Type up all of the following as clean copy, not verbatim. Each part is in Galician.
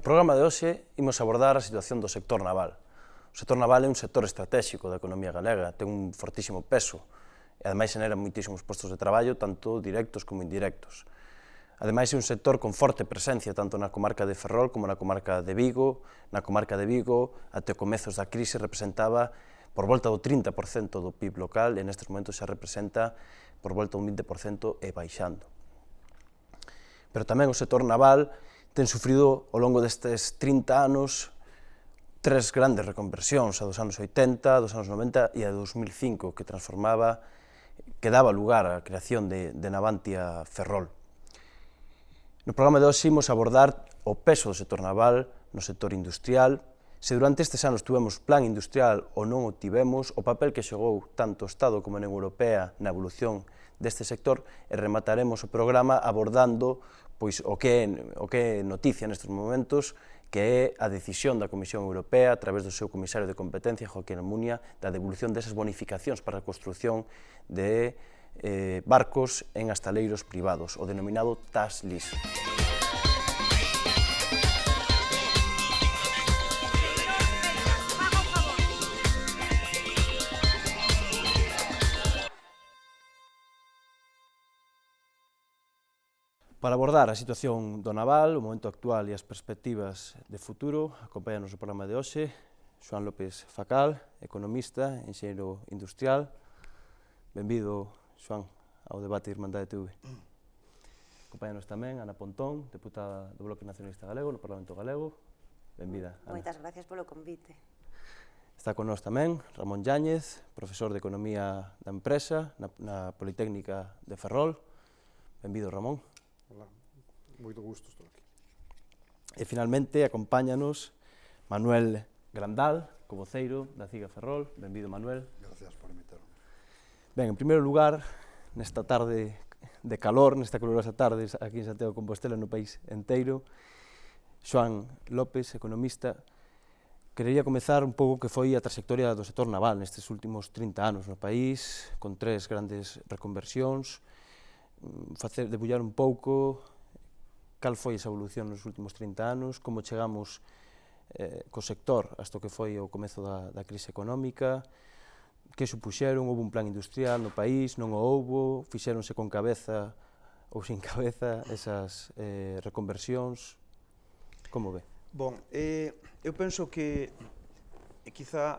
No programa de hoxe imos abordar a situación do sector naval. O sector naval é un sector estratégico da economía galega, ten un fortísimo peso e ademais xenera moitísimos postos de traballo, tanto directos como indirectos. Ademais é un sector con forte presencia tanto na comarca de Ferrol como na comarca de Vigo. Na comarca de Vigo, até comezos da crise, representaba por volta do 30% do PIB local e nestes momentos xa representa por volta un 20% e baixando. Pero tamén o sector naval ten sufrido ao longo destes 30 anos tres grandes reconversións, a dos anos 80, dos anos 90 e a 2005, que daba lugar á creación de Navantia Ferrol. No programa de hoxe imos abordar o peso do sector naval no sector industrial, se durante estes anos tivemos plan industrial ou non o tivemos, o papel que xogou tanto o Estado como a Unión Europea na evolución deste sector, e remataremos o programa abordando o que é noticia nestes momentos, que é a decisión da Comisión Europea, a través do seu comisario de competencia, Joaquín Almunia, da devolución desas bonificacións para a construción de barcos en astaleiros privados, o denominado tax lease. Para abordar a situación do naval, o momento actual e as perspectivas de futuro, acompáñanos no programa de hoxe Xoán López Facal, economista, enxeñeiro industrial. Benvido, Xoán, ao debate de Irmandade TV. Acompáñanos tamén Ana Pontón, deputada do Bloque Nacionalista Galego no Parlamento Galego. Benvida, Ana. Moitas gracias polo convite. Está con nós tamén Ramón Yáñez, profesor de Economía da Empresa na Politécnica de Ferrol. Benvido, Ramón. Hola, moito gusto estou aquí. E finalmente acompáñanos Manuel Grandal, co voceiro da CIGA Ferrol. Benvido, Manuel. Gracias por invitarme. Ben, en primeiro lugar, nesta tarde de calor, nesta calurosa tarde aquí en Santiago de Compostela, no país enteiro, Xoán López, economista, querería comezar un pouco que foi a trayectoria do sector naval nestes últimos 30 anos no país, con tres grandes reconversións, debullar un pouco cal foi esa evolución nos últimos 30 anos, como chegamos co sector hasta o que foi o comezo da crise económica, que supuxeron, houve un plan industrial no país, non o houbo, fixéronse con cabeza ou sin cabeza esas reconversións, como ve? Bon, eu penso que quizá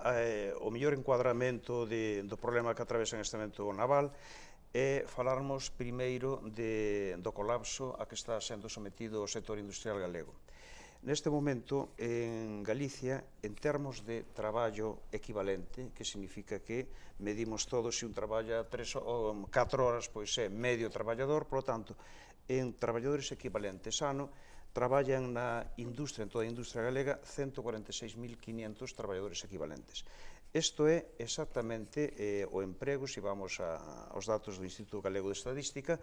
o mellor encuadramento do problema que atravesa neste momento o naval é falarmos primeiro do colapso a que está sendo sometido o sector industrial galego. Neste momento, en Galicia, en termos de traballo equivalente, que significa que medimos todos se un traballa 3 ou 4 horas, pois é medio traballador, polo tanto, en traballadores equivalentes ano, traballan na industria, en toda a industria galega, 146.500 traballadores equivalentes. Isto é exactamente o emprego, se vamos aos datos do Instituto Galego de Estadística,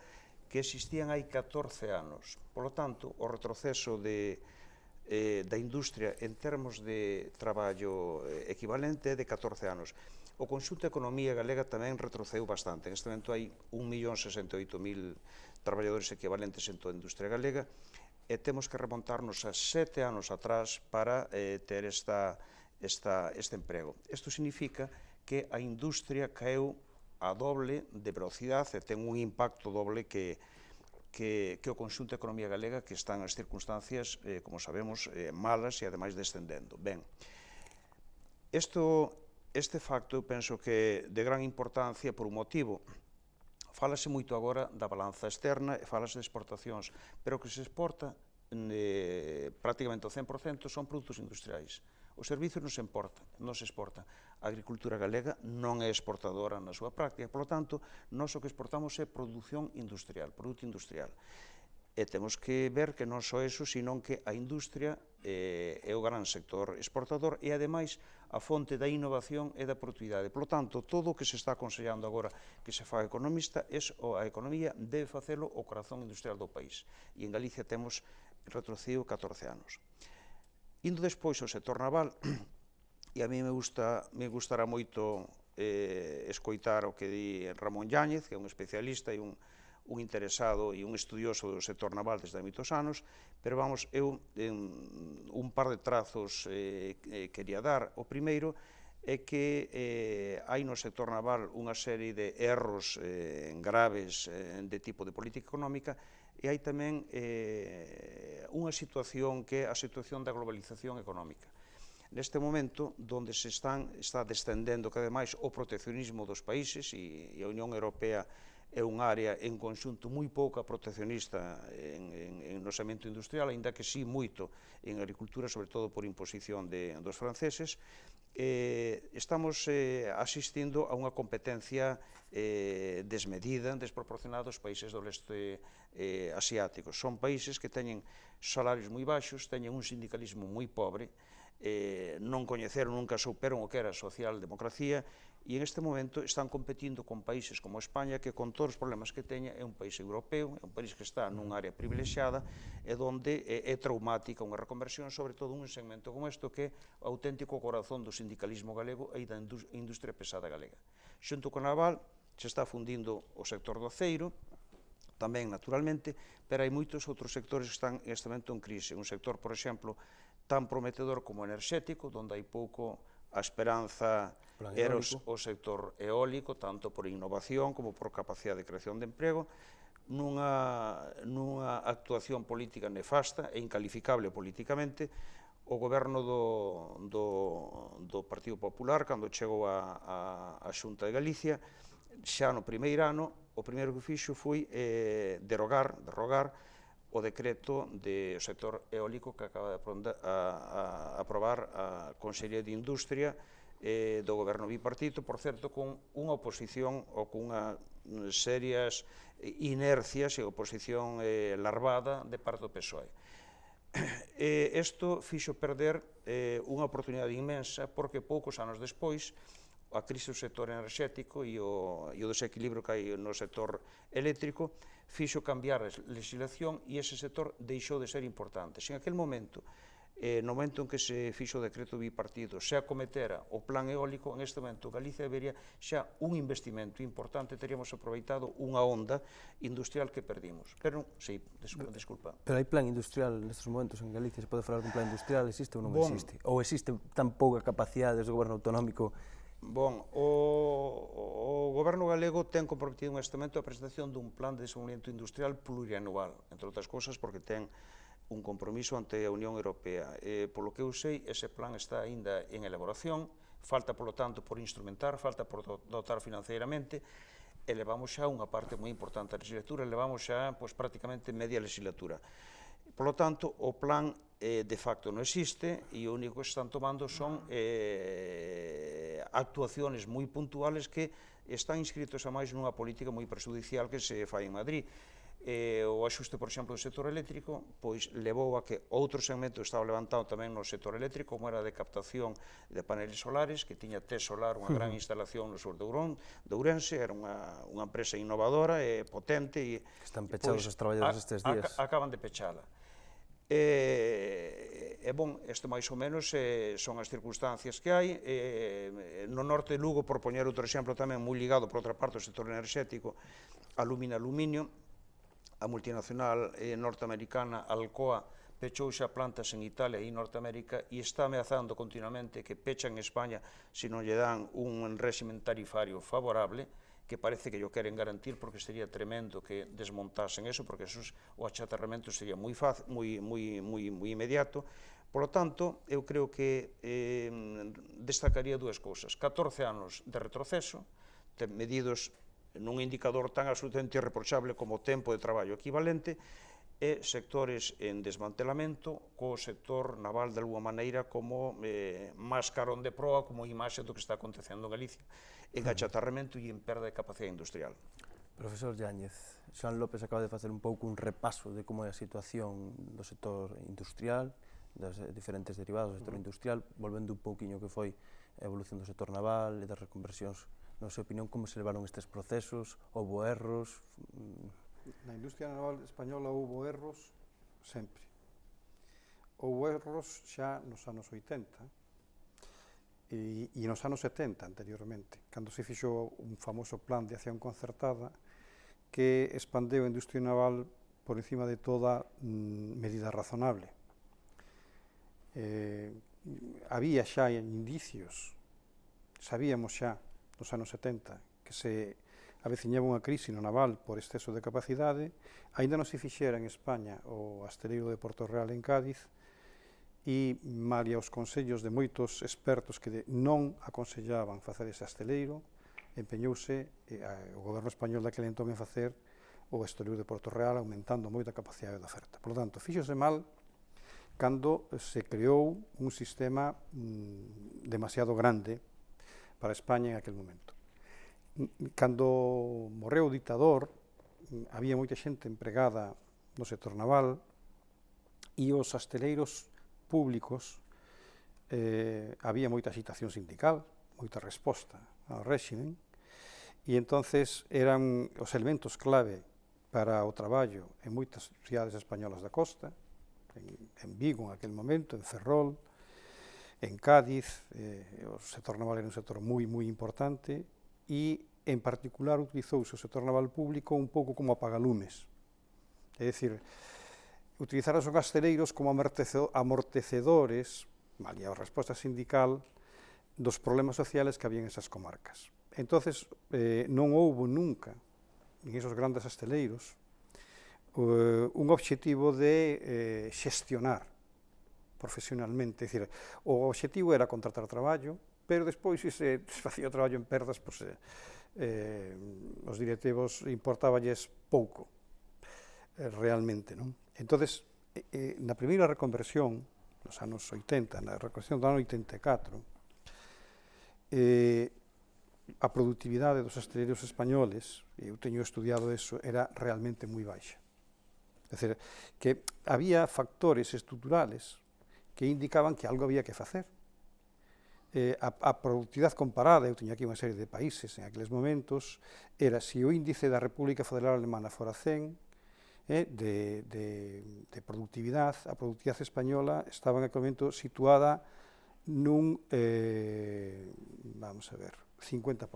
que existían hai 14 anos. Por lo tanto, o retroceso da industria en termos de traballo equivalente é de 14 anos. O conxunto da economía galega tamén retroceu bastante. En este momento hai 1.068.000 traballadores equivalentes en toda a industria galega e temos que remontarnos a 7 anos atrás para ter este emprego. Isto significa que a industria caeu a doble de velocidade e ten un impacto doble que o conxunto da economía galega, que están as circunstancias, como sabemos, malas e ademais descendendo. Ben, este facto eu penso que é de gran importancia por un motivo. Fálase moito agora da balanza externa e fálase de exportacións, pero o que se exporta prácticamente o 100% son produtos industriais. Os servizos non se exporta. A agricultura galega non é exportadora na súa práctica, por lo tanto, nós o que exportamos é produción industrial, produto industrial. E temos que ver que non só eso, sino que a industria é o gran sector exportador e, ademais, a fonte da innovación e da productividade. Por lo tanto, todo o que se está aconsellando agora que se faga economista, a economía debe facelo o corazón industrial do país. E en Galicia temos retrocedido 14 anos. Indo despois ao sector naval, e a mí me gustará moito escoitar o que di Ramón Yáñez, que é un especialista e un un interesado e un estudioso do sector naval desde hai moitos anos, pero vamos, eu un par de trazos quería dar. O primeiro é que hai no sector naval unha serie de erros graves de tipo de política económica, e hai tamén unha situación que é a situación da globalización económica. Neste momento, onde está descendendo cada vez máis o proteccionismo dos países, e a Unión Europea é un área en conxunto moi pouca proteccionista en no segmento industrial, aínda que sí moito en agricultura, sobre todo por imposición dos franceses. Estamos asistindo a unha competencia desmedida, desproporcionada aos países do leste asiático. Son países que teñen salarios moi baixos, teñen un sindicalismo moi pobre, non coñeceron, nunca souperon o que era a socialdemocracia, e en este momento están competindo con países como España, que con todos os problemas que teña é un país europeo, é un país que está nun área privilexiada, e onde é traumática unha reconversión, sobre todo un segmento como este, que é o auténtico corazón do sindicalismo galego e da industria pesada galega. Xunto con a naval, se está fundindo o sector do aceiro, tamén naturalmente, pero hai moitos outros sectores que están en este momento en crise. Un sector, por exemplo, tan prometedor como enerxético, onde hai pouco a esperanza era o sector eólico, tanto por innovación como por capacidade de creación de emprego, nunha actuación política nefasta e incalificable políticamente. O goberno do Partido Popular, cando chegou a Xunta de Galicia, xa no primeiro ano, o primeiro que fixo foi derrogar o decreto do sector eólico que acaba de aprobar a Consellería de Industria do goberno bipartito, por certo, con unha oposición ou con unhas serias inercias e oposición larvada de parte do PSOE. Isto fixo perder unha oportunidade inmensa, porque poucos anos despois a crise do sector enerxético e o desequilibrio que hai no sector eléctrico fixo cambiar a legislación e ese sector deixou de ser importante. Se en aquel momento, no momento en que se fixo o decreto bipartido, se acometera o plan eólico, en este momento Galicia debería xa un investimento importante, teríamos aproveitado unha onda industrial que perdimos. Pero, sí, desculpa. Pero hai plan industrial nestes momentos en Galicia? Se pode falar dun plan industrial? Existe ou non existe? Ou existe tan pouca capacidade desde o goberno autonómico? Bon, o goberno galego ten comprometido neste momento a presentación dun plan de desenvolvemento industrial plurianual, entre outras cousas porque ten un compromiso ante a Unión Europea. Polo que eu sei, ese plan está aínda en elaboración, falta, polo tanto, por instrumentar, falta por dotar financieramente, e levamos xa unha parte moi importante da legislatura, levamos xa prácticamente media legislatura. Por lo tanto, o plan de facto non existe e o único que están tomando son actuaciones moi puntuales que están inscritos a máis nunha política moi prexudicial que se fai en Madrid. O axuste, por exemplo, do sector eléctrico, pois levou a que outro segmento estaba levantado tamén no sector eléctrico, como era de captación de paneles solares, que tiña TES Solar, unha gran instalación no sur de Ourense, era unha empresa innovadora e potente. Están pechados os traballadores estes días. Acaban de pechala. Bon, isto máis ou menos son as circunstancias que hai. No norte de Lugo, por poñer outro exemplo tamén moi ligado, por outra parte, ao sector enerxético, Alumina Aluminio, a multinacional norteamericana Alcoa pechou xa plantas en Italia e en Norteamérica e está ameazando continuamente que pechan en España se non lle dan un réximen tarifario favorable, que parece que yo queren garantir porque sería tremendo que desmontasen eso, porque o achatarramento sería moi fácil, moi inmediato. Por lo tanto, eu creo que destacaría dúas cousas. 14 anos de retroceso, medidos nun indicador tan absolutamente irreprochable como o tempo de traballo equivalente, e sectores en desmantelamento, co sector naval de alguma maneira como máscarón de proa, como imaxe do que está acontecendo en Galicia, en achatarramento e en perda de capacidade industrial. Profesor Yáñez, Xoán López acaba de facer un pouco un repaso de como é a situación do sector industrial, dos diferentes derivados do sector industrial, volvendo un pouquiño que foi a evolución do sector naval e das reconversións. Na súa opinión, como se levaron estes procesos? Houbo erros? Na industria naval española houbo erros sempre. Houbo erros xa nos anos 80 e nos anos 70 anteriormente, cando se fixo un famoso plan de acción concertada que expandeu a industria naval por encima de toda medida razonable. Había xa indicios, sabíamos xa nos anos 70 que se aveciñaba unha crise no naval por exceso de capacidade, aínda non se fixera en España o asteleiro de Porto Real en Cádiz, e malia os consellos de moitos expertos que non aconsellaban facer ese asteleiro, empeñouse o goberno español daquele entón en facer o asteleiro de Porto Real, aumentando moito a capacidade de oferta. Por lo tanto, fíxose mal cando se creou un sistema demasiado grande para España en aquel momento. Cando morreu o dictador, había moita xente empregada no sector naval e os asteleiros públicos había moita agitación sindical, moita resposta ao réximen, e entonces eran os elementos clave para o traballo en moitas cidades españolas da costa, en Vigo en aquel momento, en Ferrol, en Cádiz. O sector naval era un sector moi importante e en particular utilizouse o sector naval público un pouco como apagalumes, é dicir, utilizar os asteleiros como amortecedores, malia a resposta sindical, dos problemas sociales que había en esas comarcas. Entonces, non houbo nunca, en esos grandes asteleiros, un obxectivo de xestionar profesionalmente, é dicir, o obxectivo era contratar traballo, pero despois, se se facía o traballo en perdas, os directivos importáballes pouco, realmente, non? Entonces, na primeira reconversión, nos anos 80, na reconversión do ano 84, a productividade dos asteleiros españoles, e eu teño estudiado eso, era realmente moi baixa. É dicir, que había factores estruturales que indicaban que algo había que facer. A productividade comparada, eu teño aquí unha serie de países en aqueles momentos, era se o índice da República Federal Alemana fora 100, de productividade, a productividade española estaba en aquel momento situada nun, vamos a ver, 50%.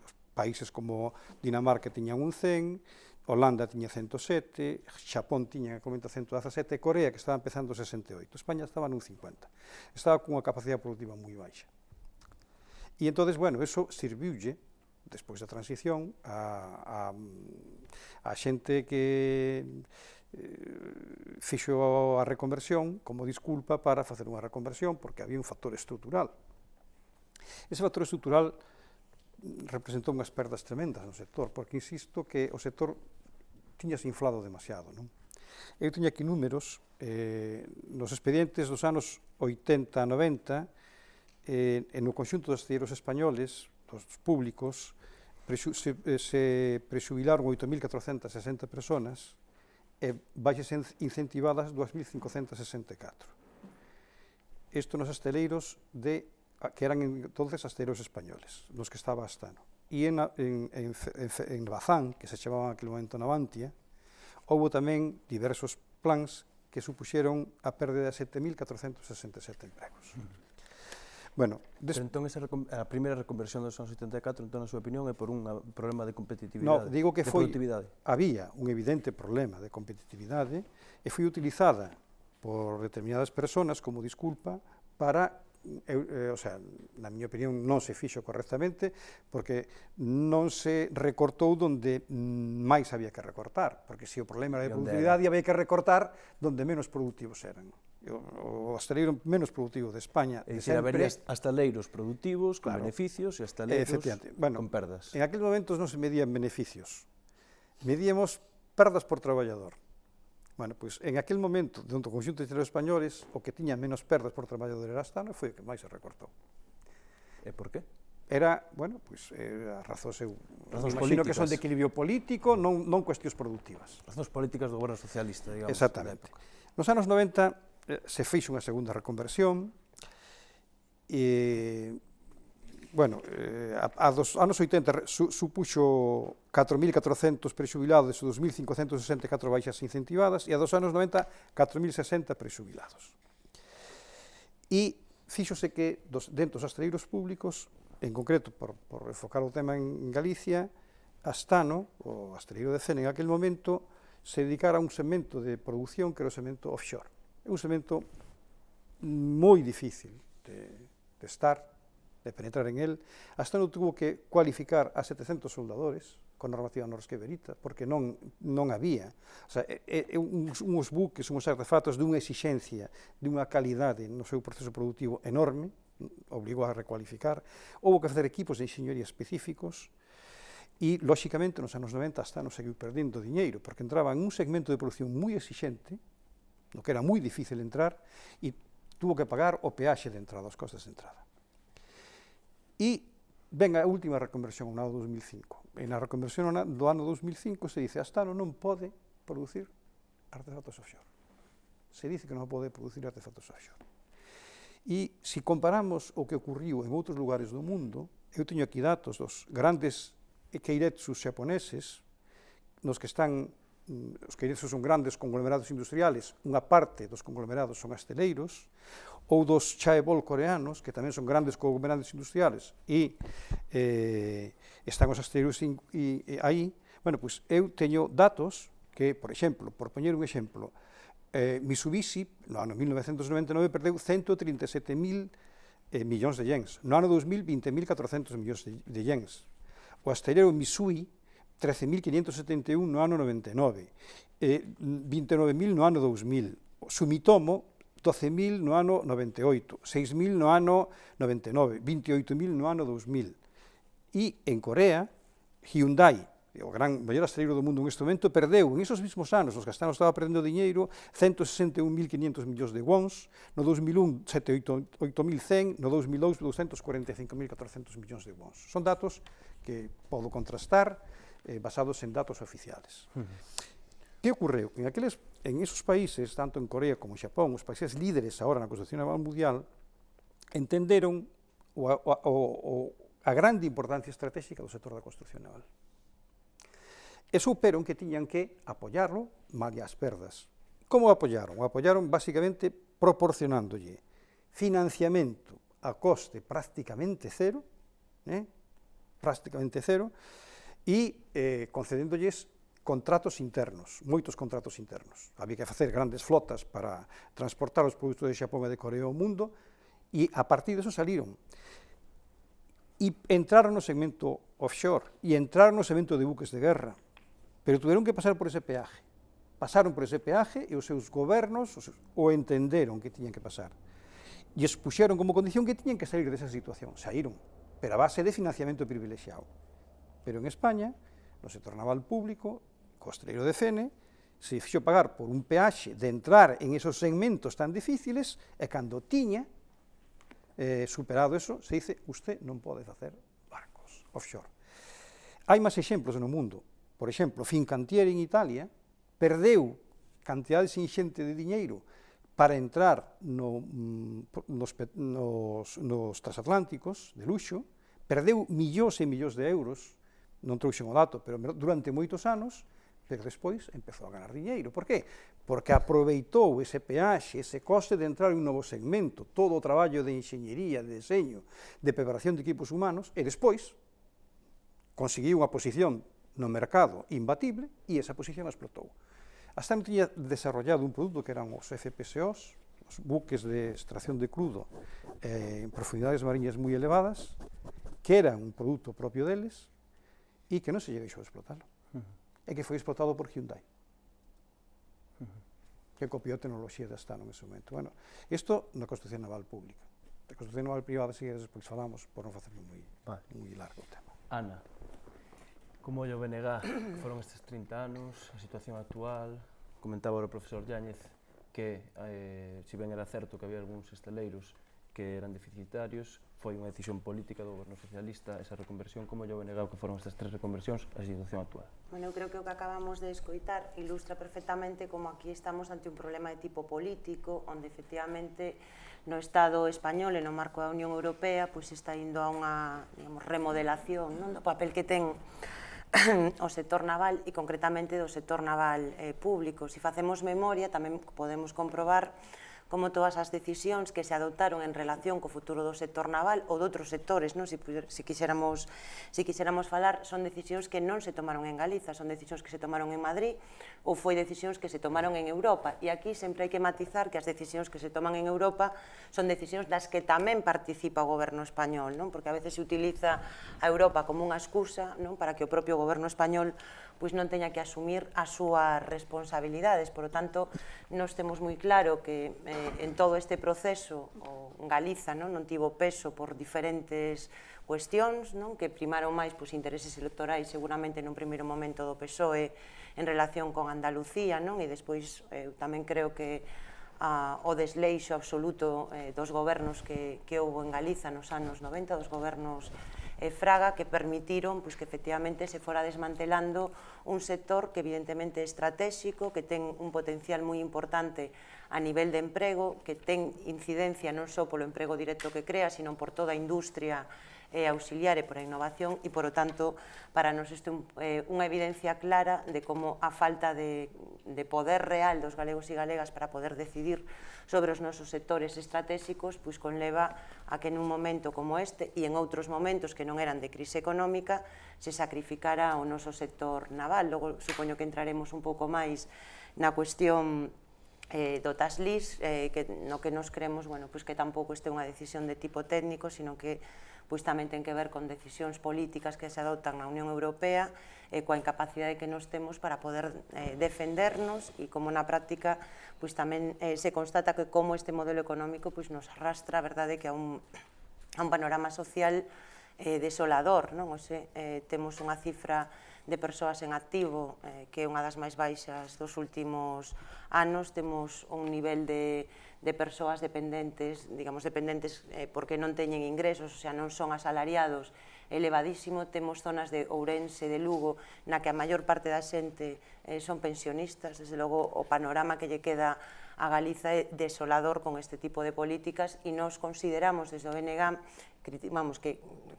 Os países como Dinamarca tiñan un 100, Holanda tiña 107, Xapón tiña en aquel momento 117, e Corea, que estaba empezando 68. España estaba nun 50. Estaba cunha capacidade productiva moi baixa. E entonces, bueno, eso serviulle, despois da transición, a xente que fixo a reconversión como disculpa para facer unha reconversión, porque había un factor estrutural. Ese factor estrutural representou unhas perdas tremendas no sector, porque insisto que o sector tiñase inflado demasiado, non? Eu teño aquí números, nos expedientes dos anos 80 a 90, no conxunto dos asteleiros españoles, dos públicos, se prexubilaron 8.460 personas e baixas incentivadas 2.564. Isto nos asteleiros que eran entonces asteleiros españoles, nos que estaba Astano. E en Bazán, que se chamaba en aquel momento Navantia, houve tamén diversos plans que supuxeron a pérdida de 7.467 empregos. Bueno, pero entón a primeira reconversión dos anos 74, entón, na súa opinión, é por un problema de competitividade, no, digo que de productividade. Había un evidente problema de competitividade e foi utilizada por determinadas persoas como disculpa para, o sea, na miña opinión non se fixo correctamente, porque non se recortou donde máis había que recortar, porque se o problema era de productividade, había que recortar donde menos productivos eran. O asteleiro menos productivo de España de sempre... Habería astaleiros productivos, con beneficios, e astaleiros con perdas. En aquel momento non se medían beneficios, medíamos perdas por traballador. Bueno, pois en aquel momento, dentro do conxunto de asteiros españoles, o que tiña menos perdas por traballador era Astano, e foi o que máis se recortou. E por qué? Era, bueno, pois, razóns imagino que son de equilibrio político, non cuestións productivas. Razóns políticas do goberno socialista, digamos. Exactamente. Nos anos 90 se fixo unha segunda reconversión e, bueno, a dos anos 80 supuxo 4.400 prexubilados e 2.564 baixas incentivadas, e a dos anos 90 4.060 prexubilados. E fíxose que dentro dos asteleiros públicos, en concreto, por enfocar o tema en Galicia, Astano, o asteleiro de Cene, en aquel momento, se dedicara a un segmento de produción que era o segmento offshore. É un segmento moi difícil de estar, de penetrar en él. Astano tuvo que cualificar a 700 soldadores con normativa Norske Verita, porque non había. O sea, uns buques, uns artefactos dunha exixencia, dunha calidade no seu proceso productivo enorme, obligou a recualificar. Houve que facer equipos de enxeñería específicos, e, lóxicamente, nos anos 90 Astano seguiu perdendo diñeiro, porque entraba en un segmento de producción moi exixente, no que era moi difícil entrar, e tuvo que pagar o peaxe de entrada, os costes de entrada. E ven a última reconversión, no ano 2005. E na reconversión do ano 2005 se dice Astano non pode producir artefactos offshore. Se dice que non pode producir artefactos offshore. E se comparamos o que ocurriu en outros lugares do mundo, eu teño aquí datos dos grandes keiretsus xaponeses, nos que están, os keiretsus son grandes conglomerados industriales, unha parte dos conglomerados son asteleiros, ou dos chaebol coreanos, que tamén son grandes conglomerados industriales, e están os asteleiros aí. Bueno, pois eu teño datos que, por exemplo, por poñer un exemplo, Mitsubishi, no ano 1999, perdeu 137.000 millóns de yens. No ano 2000, 20.400 millóns de yens. O asteleiro Mitsui, 13.571 no ano 99, 29.000 no ano 2000. Sumitomo, 12.000 no ano 98, 6.000 no ano 99, 28.000 no ano 2000. E en Corea, Hyundai, o maior asteleiro do mundo en este momento, perdeu en esos mismos anos, nos que Astano estaba perdendo diñeiro, 161.500 millóns de wons, no 2001, 78.100, no 2002, 245.400 millóns de wons. Son datos que podo contrastar basados en datos oficiales. Que ocorreu? En esos países, tanto en Corea como en Xapón, os países líderes agora na construcción naval mundial, entenderon a grande importancia estratégica do sector da construcción naval. E souperon que tiñan que apoiarlo malia as perdas. Como o apoiaron? O apoiaron basicamente proporcionándolle financiamento a coste prácticamente cero, e concedéndolles contratos internos, moitos contratos internos. Había que facer grandes flotas para transportar os produtos de Xapón e de Corea ao mundo, e a partir de eso saliron. E entraron no segmento offshore, e entraron no segmento de buques de guerra, pero tuveron que pasar por ese peaje. Pasaron por ese peaje e os seus gobernos o entenderon que tiñan que pasar. E expuxeron como condición que tiñan que sair desa situación. Saíron, pero a base de financiamento privilexiado. Pero en España, no sector naval público, co asteleiro de Cene, se fixo pagar por un peaxe de entrar en esos segmentos tan difíciles, e cando tiña superado eso, se dice, usted non pode facer barcos offshore. Hai máis exemplos no mundo. Por exemplo, Fincantieri en Italia perdeu cantidades inxente de diñeiro para entrar nos transatlánticos de luxo, perdeu millóns e millóns de euros, non trouxen o dato, pero durante moitos anos, pero despois empezou a ganar diñeiro. Por qué? Porque aproveitou ese peaxe, ese coste de entrar en un novo segmento, todo o traballo de enxeñería, de deseño, de preparación de equipos humanos, e despois conseguiu unha posición no mercado imbatible, e esa posición explotou. Astano tiña desarrollado un produto que eran os FPSOs, os buques de extracción de crudo en profundidades mariñas moi elevadas, que eran un produto propio deles, e que non se lle deixou explotalo. E que foi explotado por Hyundai, que copiou a tecnoloxía de Astano en ese momento. Bueno, isto na construcción naval pública. Na construcción naval privada, se despois falamos, por non facerlo moi largo o tema. Ana, como o BNG foron estes 30 anos, a situación actual? Comentaba o profesor Yáñez que, se ben era certo que había algúns esteleiros que eran deficitarios, foi unha decisión política do goberno socialista esa reconversión. Como o BNG que foron estas 3 reconversións a situación actual? Bueno, eu creo que o que acabamos de escoitar ilustra perfectamente como aquí estamos ante un problema de tipo político, onde efectivamente no Estado español e no marco da Unión Europea pois está indo a unha, digamos, remodelación do papel que ten o sector naval e concretamente do sector naval público. Se facemos memoria tamén podemos comprobar como todas as decisións que se adoptaron en relación co futuro do sector naval ou de outros sectores, non? Se quixéramos falar, son decisións que non se tomaron en Galiza, son decisións que se tomaron en Madrid ou foi decisións que se tomaron en Europa. E aquí sempre hai que matizar que as decisións que se toman en Europa son decisións das que tamén participa o goberno español, non? Porque a veces se utiliza a Europa como unha excusa, non? Para que o propio goberno español pois non teña que asumir as súas responsabilidades. Por lo tanto, nós temos moi claro que en todo este proceso Galiza non tivo peso por diferentes cuestións, non? Que primaron máis pois, intereses electorais seguramente nun primeiro momento do PSOE en relación con Andalucía, non? E despois tamén creo que o desleixo absoluto dos gobernos que houve en Galiza nos anos 90, dos gobernos Fraga, que permitiron que efectivamente se fora desmantelando un sector que evidentemente é estratégico, que ten un potencial moi importante a nivel de emprego, que ten incidencia non só polo emprego directo que crea, sino por toda a industria auxiliar e por a innovación, e, por lo tanto, para nos isto é unha evidencia clara de como a falta de poder real dos galegos e galegas para poder decidir sobre os nosos sectores estratégicos, pois conleva a que nun momento como este e en outros momentos que non eran de crise económica se sacrificara o noso sector naval. Logo, supoño que entraremos un pouco máis na cuestión do TASLIS, no que nos creemos que tampouco este é unha decisión de tipo técnico, sino que tamén ten que ver con decisións políticas que se adoptan na Unión Europea e coa incapacidade que nos temos para poder defendernos e como na práctica tamén se constata que como este modelo económico nos arrastra, a verdade, que a un panorama social desolador, non? Temos unha cifra de persoas en activo que é unha das máis baixas dos últimos anos, temos un nivel de persoas dependentes, digamos dependentes porque non teñen ingresos, o sea, non son asalariados, elevadísimo. Temos zonas de Ourense, de Lugo, na que a maior parte da xente son pensionistas. Desde logo, o panorama que lle queda a Galiza é desolador con este tipo de políticas e nos consideramos desde o BNG, que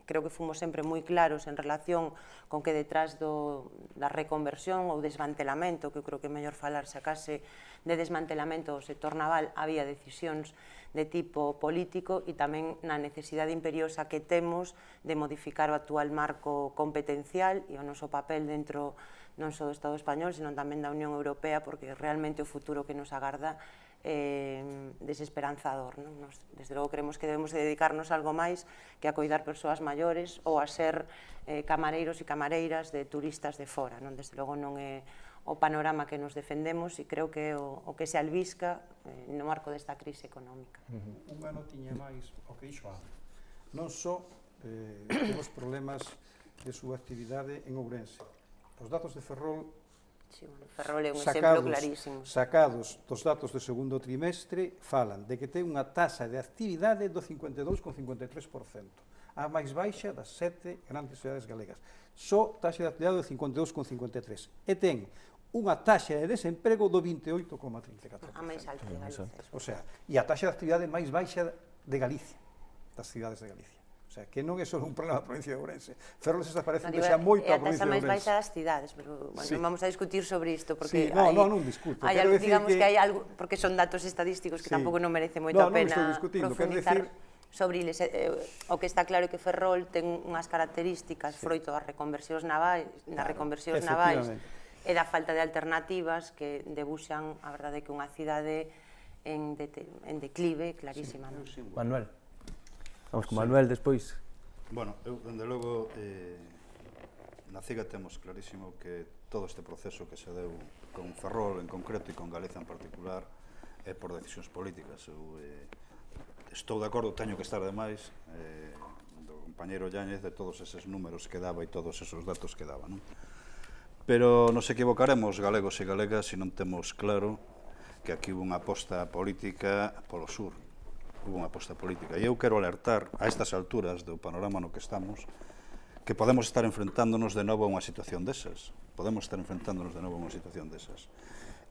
creo que fomos sempre moi claros en relación con que detrás da reconversión ou desmantelamento, que eu creo que é mellor falar se acase de desmantelamento do sector naval, había decisións de tipo político e tamén na necesidade imperiosa que temos de modificar o actual marco competencial e o noso papel dentro non só do Estado español, sino tamén da Unión Europea, porque realmente o futuro que nos agarda é desesperanzador. Desde logo creemos que debemos dedicarnos a algo máis que a coidar persoas maiores ou a ser camareiros e camareiras de turistas de fora. Desde logo non é o panorama que nos defendemos e creo que é o que se albisca no marco desta crise económica. Unha notiña máis o que dixo Ana. Non só temos problemas de súa actividade en Ourense. Os datos de Ferrol Ferrol é un exemplo clarísimo. Sacados dos datos do segundo trimestre, falan de que ten unha taxa de actividade do 52,53%, a máis baixa das 7 grandes cidades galegas. Só taxa de actividade do 52,53%. E ten unha taxa de desemprego do 28,34%. A máis alta de Galicia. O sea, e a taxa de actividade máis baixa de Galicia, das cidades de Galicia. O sea, que non é só un problema da provincia de Ourense. Ferrol se parece xa moito a provincia de Ourense. É a taxa máis baixa das cidades, pero non vamos a discutir sobre isto, porque non discuto. Digamos que hai algo, porque son datos estadísticos que tampouco non merece moito a pena profundizar sobre eles. O que está claro é que Ferrol ten unhas características froito das reconversións navais e da falta de alternativas que debuxan, a verdade, que unha cidade en declive clarísima. Manuel. Vamos con Manuel despois. Bueno, eu, dende logo, na CIGA temos clarísimo que todo este proceso que se deu con Ferrol en concreto e con Galiza en particular é por decisións políticas. Eu estou de acordo, teño que estar ademais do compañeiro Yáñez de todos eses números que daba e todos esos datos que daba, non? Pero nos equivocaremos, galegos e galegas, se non temos claro que aquí hubo unha aposta política polo sur. Hubo unha aposta política. E eu quero alertar a estas alturas do panorama no que estamos que podemos estar enfrentándonos de novo a unha situación desas. Podemos estar enfrentándonos de novo a unha situación desas.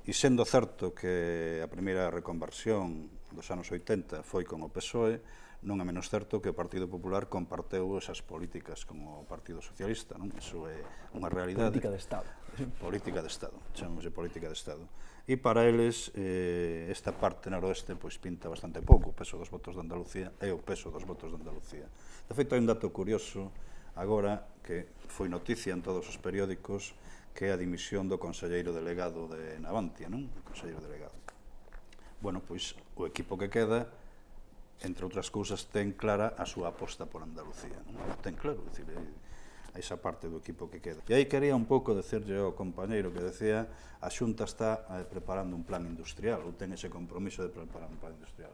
E sendo certo que a primeira reconversión dos anos 80 foi con o PSOE, non é menos certo que o Partido Popular comparteu esas políticas con o Partido Socialista, non? Iso é unha realidade. Política de Estado. Política de Estado, chamamos de política de Estado. E para eles, esta parte noroeste pois pinta bastante pouco, o peso dos votos de Andalucía é o peso dos votos de Andalucía. De feito, hai un dato curioso agora que foi noticia en todos os periódicos, que é a dimisión do conselleiro delegado de Navantia, non? O conselleiro delegado. Bueno, pois o equipo que queda, entre outras cousas, ten clara a súa aposta por Andalucía, non? Ten claro, dicir, a esa parte do equipo que queda. E aí quería un pouco decirlle ao compañeiro que decía a Xunta está preparando un plan industrial, ou ten ese compromiso de preparar un plan industrial.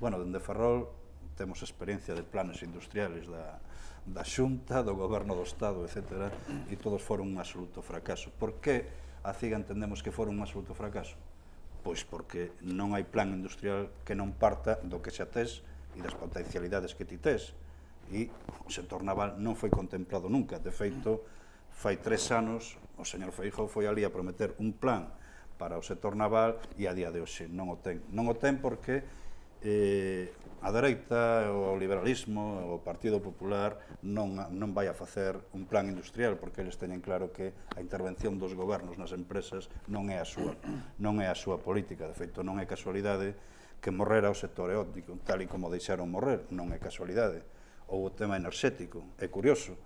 Bueno, dende Ferrol temos experiencia de planes industriales da Xunta, do Goberno do Estado, etc. E todos foron un absoluto fracaso. Por que a CIGA entendemos que foron un absoluto fracaso? Pois porque non hai plan industrial que non parta do que xa tes e das potencialidades que ti tes. E o sector naval non foi contemplado nunca. De feito, fai 3 anos, o señor Feijóo foi ali a prometer un plan para o sector naval e a día de hoxe non o ten. Non o ten porque a dereita, o liberalismo, o Partido Popular non vai a facer un plan industrial porque eles teñen claro que a intervención dos gobernos nas empresas non é a súa política. De feito, non é casualidade que morrera o sector eólico, tal e como deixaron morrer, non é casualidade. Ou o tema enerxético, é curioso,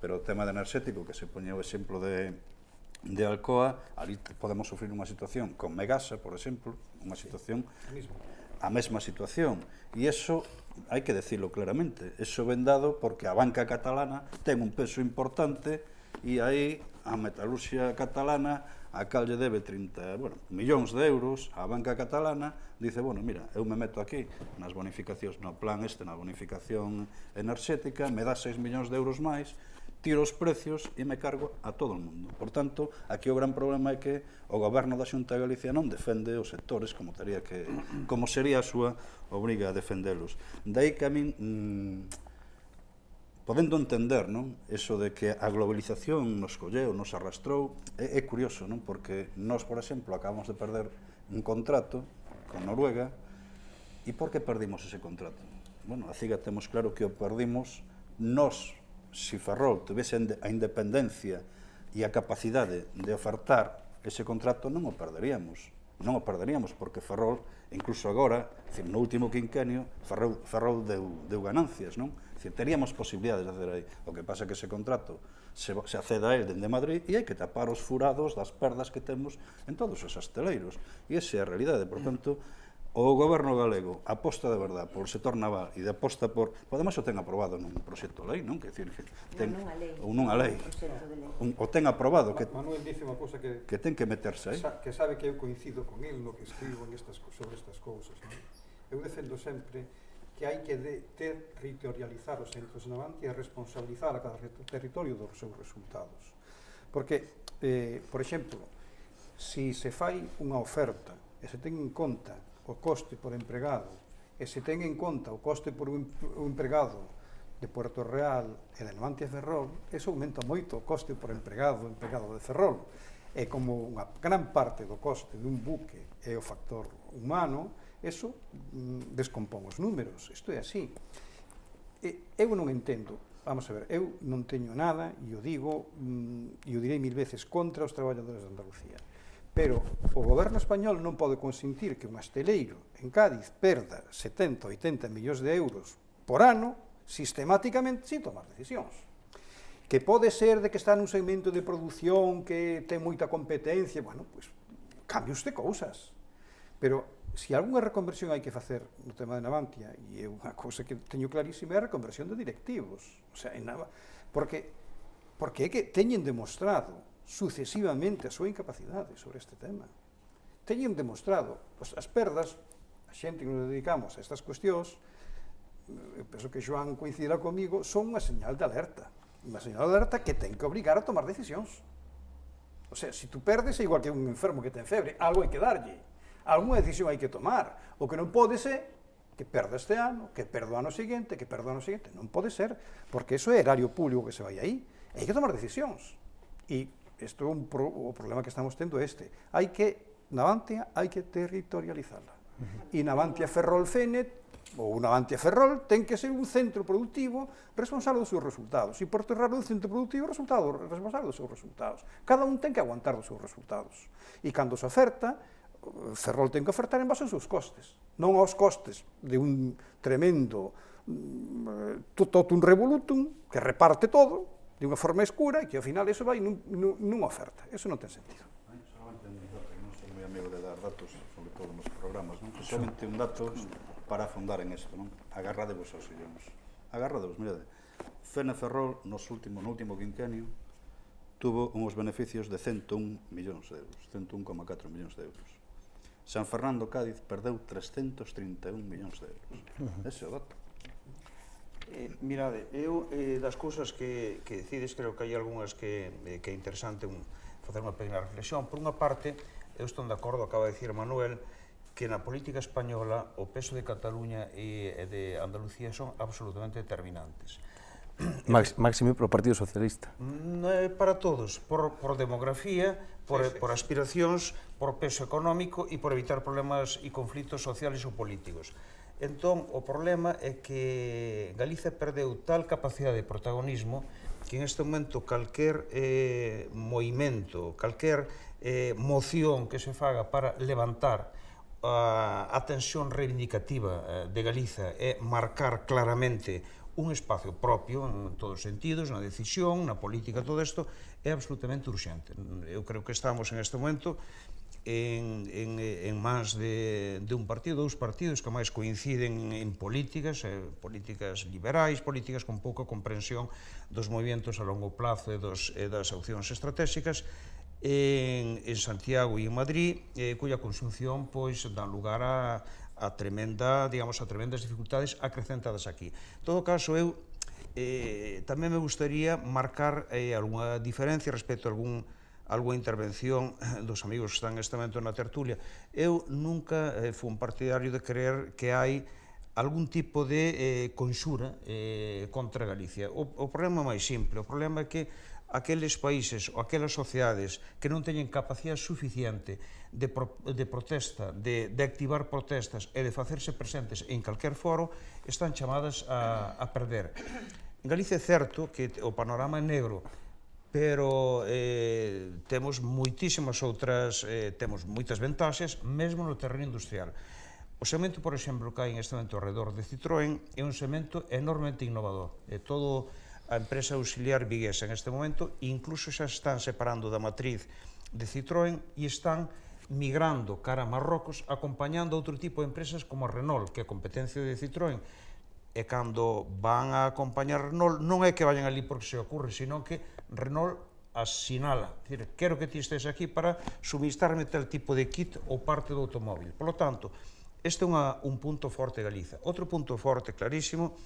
pero o tema de enerxético, que se poñe o exemplo de Alcoa, ali podemos sufrir unha situación con Megasa, por exemplo, unha situación, a mesma situación, e iso hai que decirlo claramente, iso ven dado porque a banca catalana ten un peso importante e aí a metalurxia catalana a cal lle debe 30 millóns de euros á banca catalana, dice, bueno, mira, eu me meto aquí nas bonificacións, no plan na bonificación enerxética, me dá 6 millóns de euros máis, tiro os precios e me cargo a todo o mundo. Por tanto, aquí o gran problema é que o goberno da Xunta de Galicia non defende os sectores como sería a súa obriga a defendelos. Daí que a min podendo entender, non? Eso de que a globalización nos colleu, nos arrastrou, é curioso, non? Porque nós, por exemplo, acabamos de perder un contrato con Noruega, e por que perdimos ese contrato? Bueno, a CIGA temos claro que o perdimos nós, se Ferrol tuvese a independencia e a capacidade de ofertar ese contrato, non o perderíamos. Non o perderíamos, porque Ferrol, incluso agora, no último quinquenio, Ferrol deu ganancias, non? Teríamos posibilidades de hacer aí. O que pasa é que ese contrato se acceda a él dende Madrid e hai que tapar os furados das perdas que temos en todos os asteleiros. E esa é a realidade. Por tanto, o goberno galego aposta de verdad por sector naval e de aposta por... Podemos o ten aprobado nun proxecto de lei, non? Que decir, ou nunha lei. O ten aprobado. Manuel dice unha cousa que ten que meterse aí. Que sabe que eu coincido con el no que escribo sobre estas cousas. Eu defendo sempre que hai que territorializar os centros de Navantia e responsabilizar a cada territorio dos seus resultados. Porque, por exemplo, se se fai unha oferta e se ten en conta o coste por empregado e se ten en conta o coste por un empregado de Puerto Real e de Navantia Ferrol, eso aumenta moito o coste por empregado de Ferrol. E como unha gran parte do coste dun buque é o factor humano, eso descompón os números, isto é así. Eu non entendo, vamos a ver, eu non teño nada, e o digo, e o direi 1000 veces contra os traballadores de Andalucía, pero o goberno español non pode consentir que un asteleiro en Cádiz perda 70 ou 80 millóns de euros por ano sistemáticamente sin tomar decisións. Que pode ser de que está nun segmento de produción que ten moita competencia, bueno, pois cambie usted cousas, pero se algunha reconversión hai que facer no tema de Navantia, e é unha cousa que teño clarísima, é a reconversión de directivos. O sea, porque é que teñen demostrado sucesivamente a súa incapacidade sobre este tema. Teñen demostrado as perdas, a xente que nos dedicamos a estas cuestións, eu penso que Joan coincidirá comigo, son unha señal de alerta. Unha señal de alerta que ten que obrigar a tomar decisións. O sea, se tú perdes é igual que un enfermo que ten febre, algo hai que darlle. Alguna decisión hai que tomar. O que non pode ser que perda este ano, que perda o ano seguinte, que perda o ano seguinte. Non pode ser, porque iso é erario público que se vai aí. Hai que tomar decisións. E isto é o problema que estamos tendo este. Navantia hai que territorializarla. E Navantia Ferrol Fénet, ou Navantia Ferrol, ten que ser un centro productivo responsable dos seus resultados. E Porto Raro é un centro productivo responsable dos seus resultados. Cada un ten que aguantar dos seus resultados. E cando se oferta, Ferrol ten que ofertar en base aos seus costes, non aos costes de un tremendo totum revolutum que reparte todo de unha forma escura e que ao final eso vai nunha oferta. Eso non ten sentido. Solamente un dato, non sou moi amigo de dar datos, sobre todo nos programas, non? Solamente un dato para afondar en isto, non? Agarradevos aos sillóns. Agarradevos, mirade. Fene Ferrol, no último quinquenio, tuvo uns beneficios de 101 millóns de euros, 101,4 millóns de euros. San Fernando Cádiz perdeu 331 millóns de euros. Ese é o dato. Mirade, eu das cousas que decides, creo que hai algunhas que é interesante facer unha pequena reflexión. Por unha parte, eu estou de acordo, acaba de dicir Manuel, que na política española o peso de Cataluña e de Andalucía son absolutamente determinantes. Máximo para o Partido Socialista. Para todos, por demografía, por aspiracións, por peso económico e por evitar problemas e conflitos sociales ou políticos. Entón, o problema é que Galicia perdeu tal capacidade de protagonismo que en este momento calquer movimento, calquer moción que se faga para levantar a tensión reivindicativa de Galiza é marcar claramente un espacio propio en todos os sentidos, na decisión, na política, todo isto é absolutamente urxente. Eu creo que estamos en este momento en mans de un partido, dous partidos que máis coinciden en políticas, políticas liberais, políticas con pouca comprensión dos movimentos a longo plazo e das opcións estratégicas, en Santiago e en Madrid, cuya conxunción dá lugar a tremendas dificultades acrecentadas aquí. En todo caso, eu tamén me gustaría marcar algunha diferencia respecto a algunha intervención dos amigos que están neste momento na tertulia. Eu nunca fui un partidario de creer que hai algún tipo de conxura contra Galicia. O problema é máis simple, o problema é que aqueles países ou aquelas sociedades que non teñen capacidade suficiente de protesta, de activar protestas e de facerse presentes en calquer foro, están chamadas a perder. En Galicia é certo que o panorama é negro, pero temos moitísimas outras, temos moitas ventaxes, mesmo no terreno industrial. O semento, por exemplo, que hai en este momento ao redor de Citroën é un semento enormemente innovador. Todo a empresa auxiliar viguesa en este momento, incluso xa están separando da matriz de Citroën e están migrando cara a Marrocos, acompañando outro tipo de empresas como a Renault, que é competencia de Citroën. E cando van a acompañar a Renault, non é que vayan ali porque se ocurre, sino que Renault asinala, dicir, quero que ti estés aquí para suministrarme tal tipo de kit ou parte do automóvil. Por lo tanto, este é un punto forte de Galiza. Outro punto forte, clarísimo,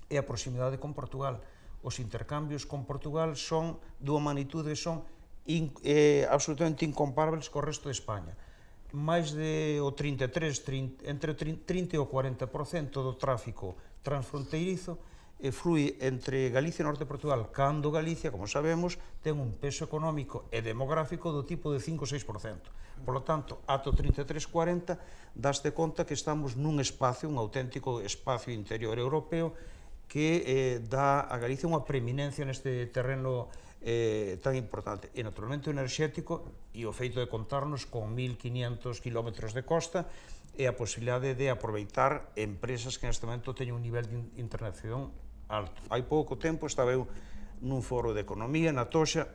é a proximidade con Portugal. Os intercambios con Portugal son dunha magnitude, son absolutamente incomparables co resto de España. Mais de o 33, entre 30 e o 40% do tráfico transfronteirizo flúe entre Galicia e Norte de Portugal, cando Galicia, como sabemos, ten un peso económico e demográfico do tipo de 5 ou 6%. Por lo tanto, ata o 33-40, daste conta que estamos nun espacio, un auténtico espacio interior europeo, que dá a Galicia unha preeminencia neste terreno tan importante. E, naturalmente, o enerxético e o feito de contarnos con 1.500 kilómetros de costa e a posibilidade de aproveitar empresas que neste momento teñen un nivel de internacionalización alto. Hai pouco tempo estaba eu nun foro de economía na Toxa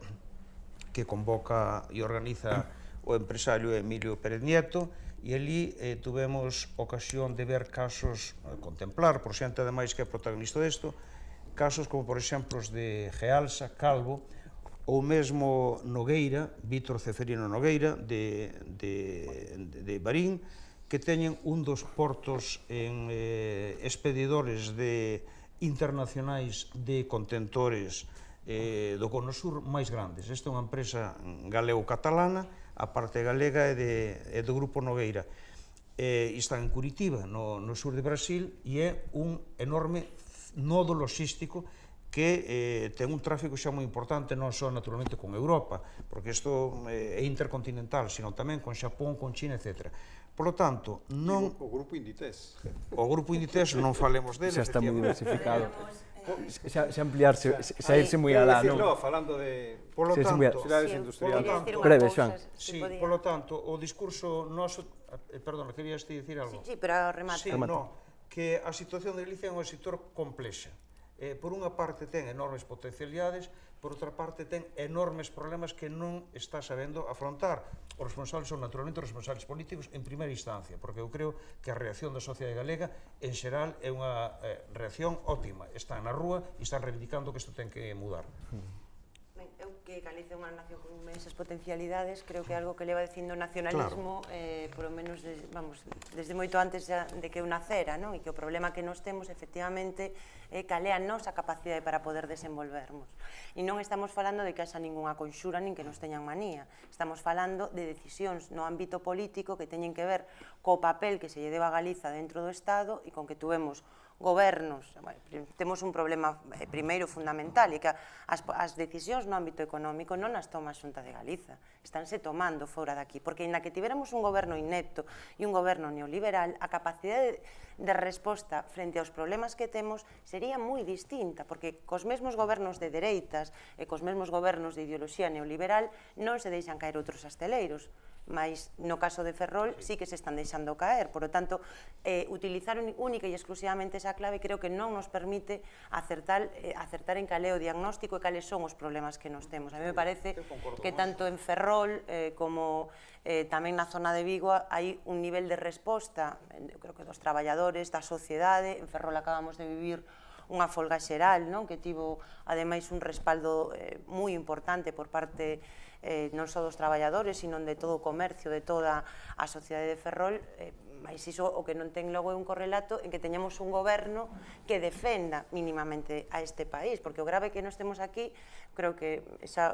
que convoca e organiza o empresario Emilio Pérez Nieto, e ali tuvemos ocasión de ver casos, contemplar, por xente ademais que é protagonista desto, casos como, por exemplo, os de Gealsa, Calvo, ou mesmo Nogueira, Vítor Ceferino Nogueira, de Barín, que teñen un dos portos en expedidores internacionais de contentores do Cono Sur máis grandes. Esta é unha empresa galego-catalana, a parte galega é do Grupo Nogueira. Está en Curitiba, no sur de Brasil, e é un enorme nodo logístico que ten un tráfico xa moi importante, non só naturalmente con Europa, porque isto é intercontinental, sino tamén con Xapón, con China, etc. Por Polo tanto, non... O grupo Inditex. O grupo Inditex non falemos dele. Xa está moi efectivamente. diversificado. Xa ampliarse, xa irse moi alá, non? Falando de Polo Sí, sí, tanto, cidades Sí, industriales. quería decir unha Breve, cousa, Xoan. se sí, podía. polo tanto, o discurso noso... Perdona, querías ti dicir algo? Sí, pero remata. Sí, no, que a situación de Galicia é un sector complexa. Por unha parte ten enormes potencialidades, por outra parte ten enormes problemas que non está sabendo afrontar. Os responsables son naturalmente os responsables políticos en primeira instancia, porque eu creo que a reacción da sociedade galega en xeral é unha reacción óptima. Están na rúa e están reivindicando que isto ten que mudar. Ben, eu que Galicia é unha nación con inmensas potencialidades, creo que é algo que leva dicindo o nacionalismo, por lo menos, desde moito antes de que eu nacera, non? E que o problema que nos temos, efectivamente, é cal é a nosa capacidade para poder desenvolvermos. E non estamos falando de que haxa ningunha conxura nin que nos teñan manía. Estamos falando de decisións no ámbito político que teñen que ver co papel que se lle deba a Galiza dentro do Estado e con que tuvemos gobernos, temos un problema primeiro fundamental, e que as decisións no ámbito económico non as toma a Xunta de Galiza, estánse tomando fora daqui, porque ainda que tiveramos un goberno inepto e un goberno neoliberal, a capacidade de resposta frente aos problemas que temos sería moi distinta, porque cos mesmos gobernos de dereitas e cos mesmos gobernos de ideoloxía neoliberal non se deixan caer outros asteleiros, mas no caso de Ferrol sí que se están deixando caer. Por lo tanto, utilizar única e exclusivamente esa clave creo que non nos permite acertar en cal é o diagnóstico e cales son os problemas que nos temos. A mí me parece que tanto en Ferrol como tamén na zona de Vigo hai un nivel de resposta, eu creo que dos traballadores, da sociedade. En Ferrol acabamos de vivir unha folga xeral, non? Que tivo ademais un respaldo moi importante por parte non só dos traballadores, sino de todo o comercio, de toda a sociedade de Ferrol, mas iso o que non ten logo é un correlato en que teñamos un goberno que defenda mínimamente a este país, porque o grave que nos temos aquí, creo que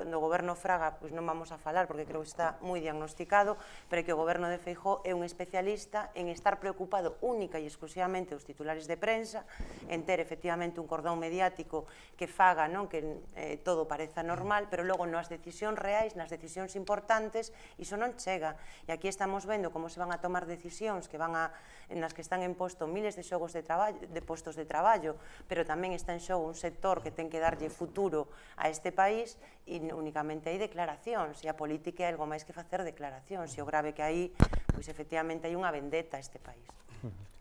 no goberno Fraga non vamos a falar porque creo que está moi diagnosticado, pero que o goberno de Feijóo é un especialista en estar preocupado única e exclusivamente os titulares de prensa, en ter efectivamente un cordón mediático que faga que todo pareza normal, pero logo nas decisións reais, nas decisións importantes, iso non chega. E aquí estamos vendo como se van a tomar decisións nas que están en posto miles de postos de traballo, pero tamén está en xogo un sector que ten que darlle futuro a este país e únicamente hai declaracións, e a política é algo máis que facer declaracións, e o grave que hai, pois efectivamente hai unha vendetta a este país.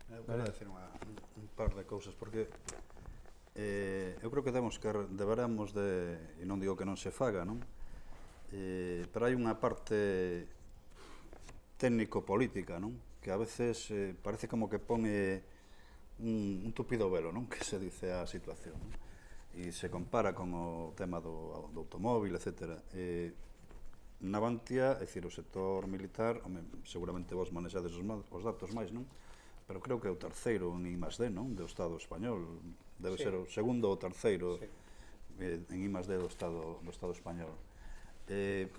Eu quero decir un par de cousas, porque eu creo que deberamos de, e non digo que non se faga, non? Pero hai unha parte técnico-política, non? Que a veces parece como que pone un tupido velo, non? Que se dice a situación, non? E se compara con o tema do automóvil, etc. Navantia, é dicir, o sector militar, seguramente vos manexades os datos máis, non? Pero creo que é o terceiro en I+D, non? Do Estado español. Debe ser o segundo ou terceiro en I+D do Estado español.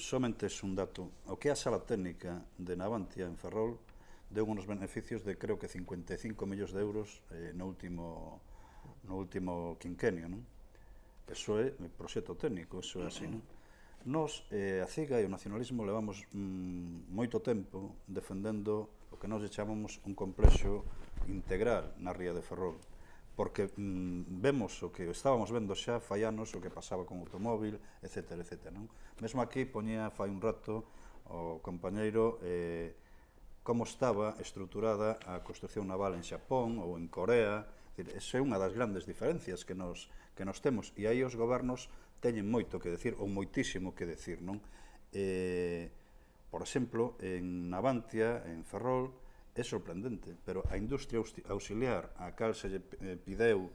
Somente é un dato. O que é a sala técnica de Navantia en Ferrol deu uns beneficios de creo que 55 millóns de euros no último quinquenio, non? Eso é proxecto técnico, eso é así, non? Nos, a CIGA e o nacionalismo levamos moito tempo defendendo o que nós chamamos un complexo integral na ría de Ferrol, porque vemos o que estábamos vendo xa fai anos, o que pasaba con o automóvil, etc. Non? Mesmo aquí poñía fai un rato o compañeiro como estaba estruturada a construcción naval en Xapón ou en Corea. Esa é unha das grandes diferencias que nos temos, e aí os gobernos teñen moito que decir, ou moitísimo que decir, non? Por exemplo, en Navantia, en Ferrol, é sorprendente, pero a industria auxiliar a cal se lle pideu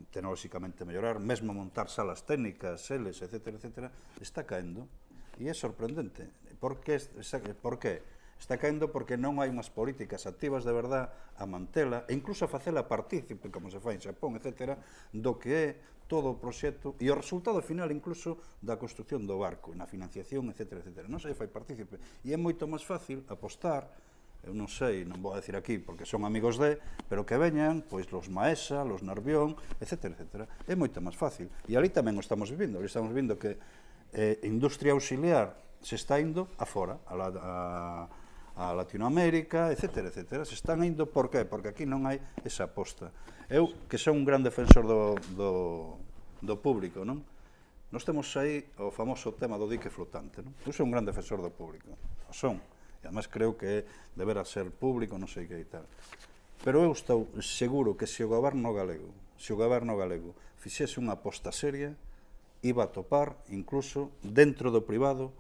tecnolóxicamente mellorar, mesmo montar salas técnicas, seles, etc., está caendo, e é sorprendente. Por que? Está caendo porque non hai unhas políticas activas de verdad a mantela, e incluso a facela partícipe, como se fai en Xapón, etc., do que é todo o proxecto e o resultado final incluso da construcción do barco, na financiación, etc. Non se fai partícipe. E é moito máis fácil apostar, eu non sei, non vou a decir aquí porque son amigos pero que veñan, pois, los Maesa, los Nervión, etc. É moito máis fácil. E ali tamén o estamos vivindo. Ali estamos vindo que industria auxiliar se está indo afora, a Latinoamérica, etcétera, etcétera. Se están indo, por qué? Porque aquí non hai esa aposta. Eu, que son un gran defensor do público, non? Nós temos aí o famoso tema do dique flotante, non? Eu sou un gran defensor do público, o son. E además creo que deberá ser público, non sei que e tal. Pero eu estou seguro que se o goberno galego fixese unha aposta seria, iba a topar, incluso, dentro do privado,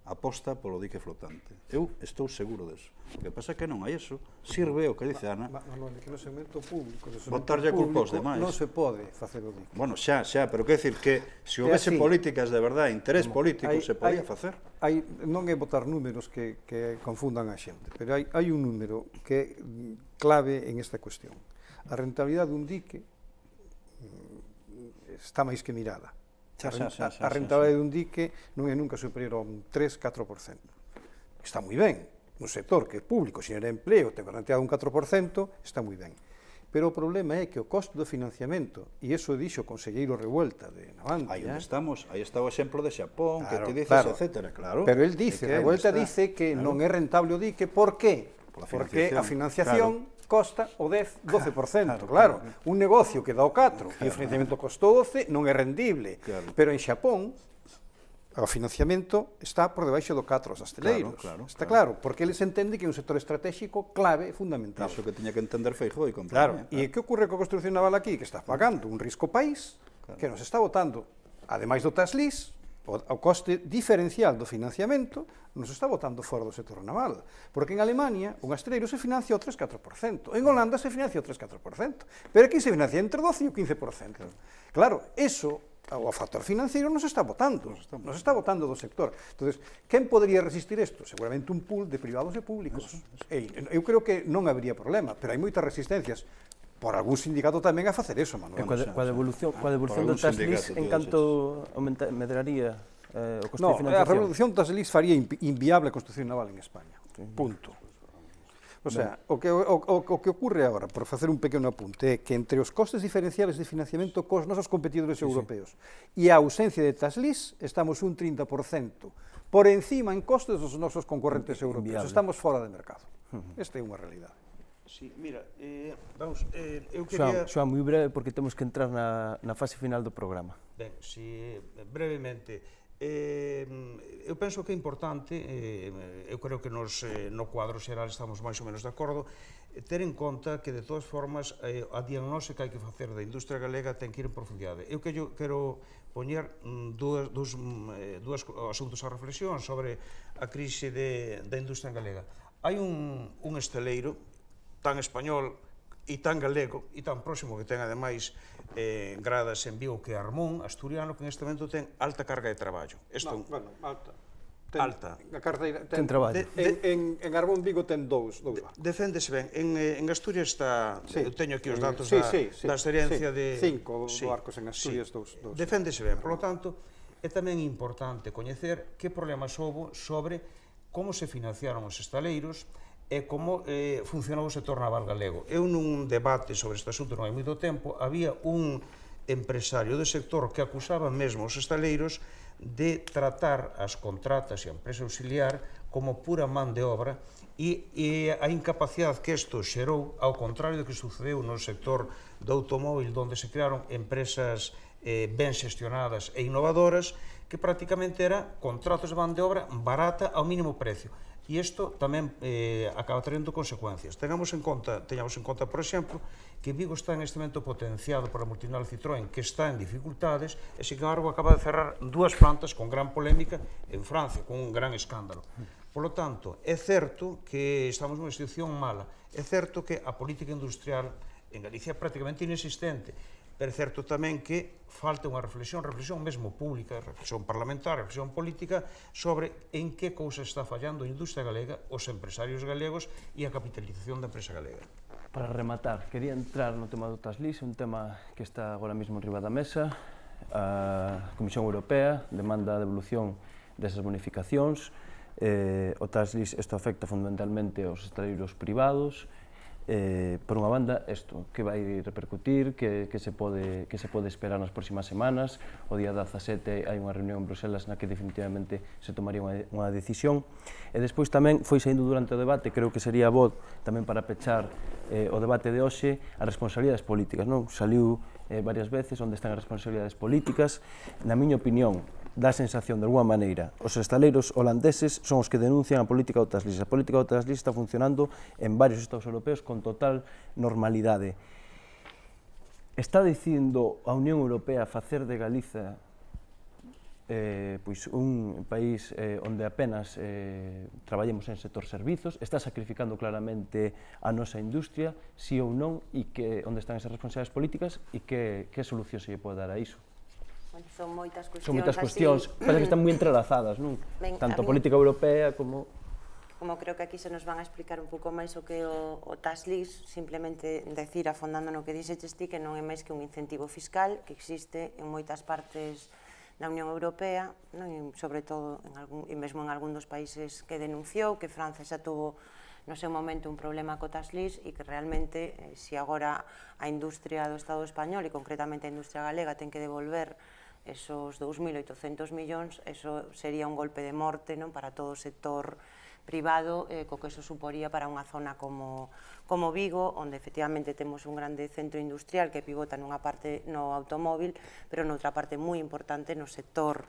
aposta polo dique flotante. Eu estou seguro deso. O que pasa é que non hai eso. Sirve o que dice Ana. Manuel, que no segmento público, botarlle a culpa aos demais. Non se pode facer o dique. Bueno, xa, pero quer decir que se houvese políticas de verdade, interés político, se podía facer. Non é botar números que confundan a xente, pero hai un número que é clave en esta cuestión. A rentabilidade dun dique está máis que mirada. A rentabilidade dun dique non é nunca superior a un 3-4%. Está moi ben, no sector que é público, xenera empleo, te garanteado un 4%, está moi ben. Pero o problema é que o costo do financiamento, e iso dixo o conselleiro Revuelta de Navantia... Aí estamos, aí está o exemplo de Xapón, que te dices, etcétera, claro. Pero el dice, Revuelta dice que non é rentable o dique, por qué? Porque a financiación costa o 10-12%, claro. Un negocio que dá o 4 e o financiamento costou 12 non é rendible. Pero en Xapón o financiamento está por debaixo do 4 os asteleiros. Está claro, porque eles entenden que é un sector estratégico clave, fundamental. Iso que tiña que entender Feijóo e compañía. Claro, e que ocorre coa construcción naval aquí? Que está pagando un risco país que nos está botando, ademais do TASLIS, o coste diferencial do financiamento nos está botando fora do sector naval. Porque en Alemania un asteleiro se financia o 3-4%, en Holanda se financia o 3-4%, pero aquí se financia entre o 12 e o 15%. Claro, eso, o factor financiero nos está botando do sector. Entonces, quen podría resistir isto? Seguramente un pool de privados e públicos. Eu creo que non habría problema, pero hai moitas resistencias por algún sindicato tamén a facer eso, Manuel. Coa devolución do TASLIS, en canto medraría o coste de financiación? A revolución do TASLIS faría inviable a construcción naval en España. Punto. O sea, o que ocurre agora, por facer un pequeno apunte, é que entre os costes diferenciales de financiamento cos nosos competidores europeos e a ausencia de TASLIS, estamos un 30% por encima en costes dos nosos concorrentes europeos. Estamos fora de mercado. Esta é unha realidade. Sí, mira, vamos, eu quería... Xoan, moi breve, porque temos que entrar na fase final do programa. Ben, si, brevemente, eu penso que é importante, eu creo que no cuadro xeral estamos máis ou menos de acordo, ter en conta que, de todas formas, a diagnose que hai que facer da industria galega ten que ir en profundidade. Eu quero poñer dous asuntos a reflexión sobre a crise da industria galega. Hai un esteleiro tan español e tan galego e tan próximo, que ten ademais gradas en Vigo, que é Armón, asturiano, que neste momento ten alta carga de traballo. Alta. Ten traballo. En Armón Vigo ten dous. Deféndese ben. En Asturias está, eu teño aquí os datos da experiencia de... 5 barcos en Asturias, dous. Deféndese ben. Por lo tanto, é tamén importante coñecer que problemas houbo sobre como se financiaron os estaleiros e como funcionou o sector naval galego. Eu nun debate sobre este asunto non hai moito tempo, había un empresario do sector que acusaba mesmo os estaleiros de tratar as contratas e a empresa auxiliar como pura man de obra e a incapacidade que isto xerou, ao contrario do que sucedeu no sector do automóbil, onde se crearon empresas ben xestionadas e innovadoras, que prácticamente era contratos de man de obra barata ao mínimo precio. E isto tamén acaba traendo consecuencias. Teñamos en conta, por exemplo, que Vigo está en este momento potenciado por a multinacional Citroën, que está en dificultades, e sin embargo acaba de cerrar 2 plantas con gran polémica en Francia, con un gran escándalo. Por lo tanto, é certo que estamos nunha situación mala, é certo que a política industrial en Galicia é prácticamente inexistente, pero é certo tamén que falta unha reflexión mesmo pública, reflexión parlamentar, reflexión política, sobre en que cousa está fallando a industria galega, os empresarios galegos e a capitalización da empresa galega. Para rematar, quería entrar no tema do TASLIS, un tema que está agora mesmo enriba da mesa. A Comisión Europea demanda a devolución desas bonificacións. O TASLIS, isto afecta fundamentalmente aos estaleiros privados. por unha banda, isto, que vai repercutir, que se pode esperar nas próximas semanas. O día 17 hai unha reunión en Bruselas na que definitivamente se tomaría unha decisión. E despois tamén foi saindo durante o debate, creo que sería bo tamén para pechar o debate de hoxe, as responsabilidades políticas, non? Saliu varias veces onde están as responsabilidades políticas. Na miña opinión, dá a sensación, de alguma maneira, os estaleiros holandeses son os que denuncian a política do Taslis. A política do Taslis está funcionando en varios estados europeos con total normalidade. Está dicindo a Unión Europea facer de Galiza pois un país onde apenas traballemos en sector servizos, está sacrificando claramente a nosa industria, si ou non, e onde están esas responsabilidades políticas e que solución se lle pode dar a iso. Son moitas cuestións. Son moitas cuestións, parece que están moi entrelazadas, non? Tanto a política europea como... Como creo que aquí se nos van a explicar un pouco máis o que é o Taslis, simplemente decir, afondando no que dixeches ti, que non é máis que un incentivo fiscal que existe en moitas partes da Unión Europea, non? Sobre todo, e mesmo en algún dos países que denunciou, que Francia xa tuvo no seu momento un problema co Taslis e que realmente, se agora a industria do Estado español e concretamente a industria galega ten que devolver esos 2.800 millóns, eso sería un golpe de morte, non, para todo o sector privado, co que eso suporía para unha zona como Vigo, onde efectivamente temos un grande centro industrial que pivota nunha parte no automóvil, pero noutra parte moi importante no sector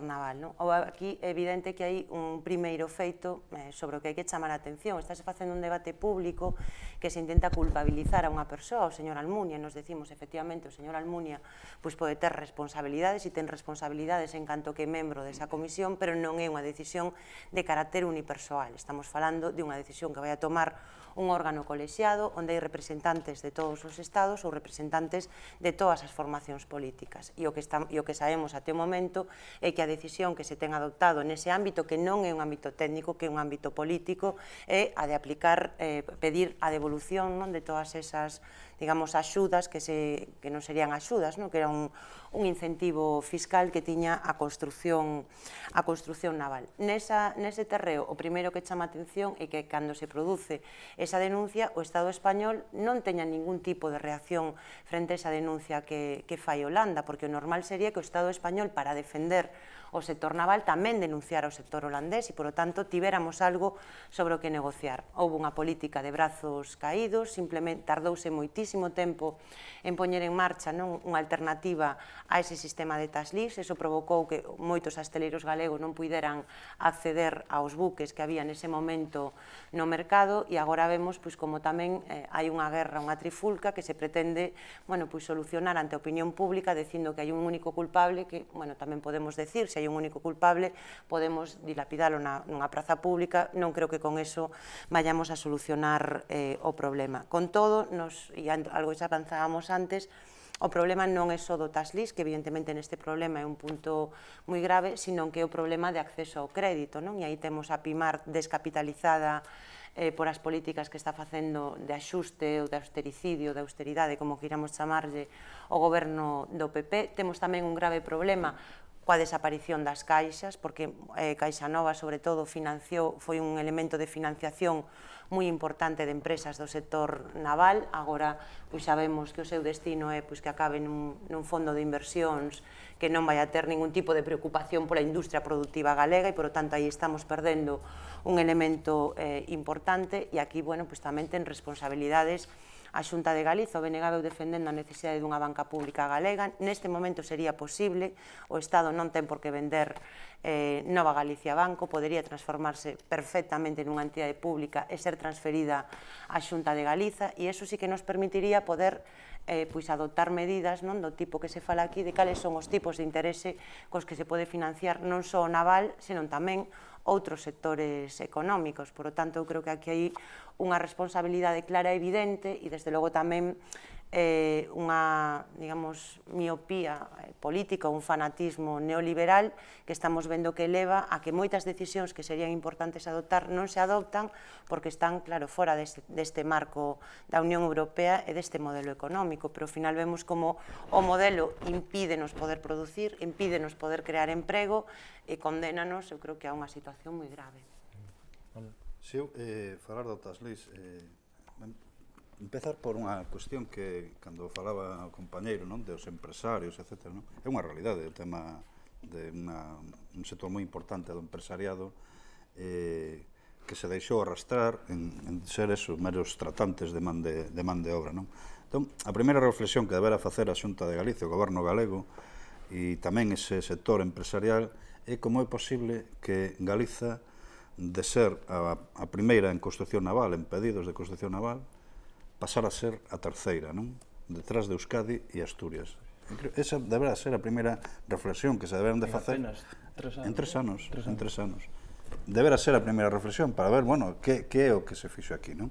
naval. Aquí é evidente que hai un primeiro feito sobre o que hai que chamar a atención. Estáse facendo un debate público que se intenta culpabilizar a unha persoa, o señor Almunia, e nos decimos, efectivamente, o señor Almunia pode ter responsabilidades e ten responsabilidades en canto que é membro desa comisión, pero non é unha decisión de carácter unipersoal. Estamos falando de unha decisión que vai a tomar un órgano colexiado onde hai representantes de todos os estados ou representantes de todas as formacións políticas. E o que sabemos até o momento é que a decisión que se ten adoptado nese ámbito, que non é un ámbito técnico, que é un ámbito político, é a de aplicar, pedir a devolución de todas esas, digamos, axudas que non serían axudas, que era un incentivo fiscal que tiña a construción naval. Nese terreo, o primeiro que chama a atención é que cando se produce esa denuncia, o Estado español non teña ningún tipo de reacción frente a esa denuncia que fai Holanda, porque o normal sería que o Estado español, para defender o sector naval, tamén denunciara o sector holandés e, por lo tanto, tivéramos algo sobre o que negociar. Houve unha política de brazos caídos, simplemente tardouse moitísimo tempo en poñer en marcha unha alternativa a ese sistema de Taslis. Eso provocou que moitos asteleiros galegos non puideran acceder aos buques que había nese momento no mercado, e agora vemos como tamén hai unha guerra, unha trifulca que se pretende solucionar ante a opinión pública dicindo que hai un único culpable, que tamén podemos decir, se hai un único culpable, podemos dilapidalo nunha praza pública. Non creo que con eso vayamos a solucionar o problema. Con todo, e algo que xa pensábamos antes, o problema non é só do Taslis, que evidentemente neste problema é un punto moi grave, sino que é o problema de acceso ao crédito, e aí temos a Pimar descapitalizada por as políticas que está facendo de axuste ou de austericidio, de austeridade, como queiramos chamarlle, o goberno do PP. Temos tamén un grave problema coa desaparición das caixas, porque Caixa Nova, sobre todo, foi un elemento de financiación moi importante de empresas do sector naval. Agora sabemos que o seu destino é que acabe nun fondo de inversións que non vai a ter ningún tipo de preocupación pola industria productiva galega, e, por tanto, aí estamos perdendo un elemento importante. E aquí, tamén ten responsabilidades a Xunta de Galiza. O BNG veu defendendo a necesidade dunha banca pública galega. Neste momento sería posible, o Estado non ten por que vender Nova Galicia Banco, podería transformarse perfectamente nunha entidade pública e ser transferida á Xunta de Galiza, e iso sí que nos permitiría poder adoptar medidas do tipo que se fala aquí, de cales son os tipos de interese cos que se pode financiar non só o naval, senón tamén outros sectores económicos. Por lo tanto, eu creo que aquí hai unha responsabilidade clara e evidente, e desde logo tamén unha, digamos, miopía política, un fanatismo neoliberal que estamos vendo que leva a que moitas decisións que serían importantes adoptar non se adoptan porque están, claro, fora deste marco da Unión Europea e deste modelo económico, pero ao final vemos como o modelo impídenos poder producir, impídenos poder crear emprego e condénanos, eu creo que a unha situación moi grave. Se eu falar do Taslís, empezar por unha cuestión que, cando falaba o compañeiro, non, dos empresarios, etc., non, é unha realidade, o tema de un sector moi importante do empresariado que se deixou arrastrar en ser eso, meros tratantes de man de obra, non? Entón, a primeira reflexión que debera facer a Xunta de Galicia, o Goberno galego, e tamén ese sector empresarial, é como é posible que Galiza, de ser a primeira en construción naval, en pedidos de construción naval, pasar a ser a terceira, non? Detrás de Euskadi e Asturias. Esa deberá ser a primeira reflexión que se deberán de facer en 3 anos. Deberá ser a primeira reflexión para ver, bueno, que é o que se fixo aquí, non?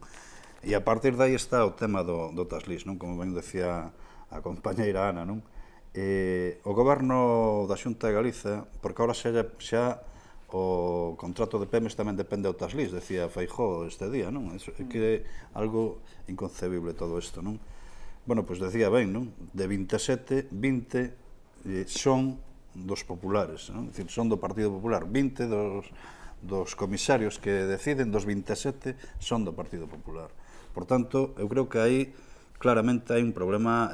E a partir de aí está o tema do Taslís, non? Como ben decía a compañeira Ana, non? O goberno da Xunta de Galiza, porque agora xa o contrato de Pemex tamén depende do Taslís, decía Feijóo este día, non? É que é algo inconcebible todo isto, non? Bueno, pois decía ben, non? De 27, 20 son dos populares, non? É dicir, son do Partido Popular, 20 dos comisarios que deciden, dos 27 son do Partido Popular. Por tanto, eu creo que aí claramente hai un problema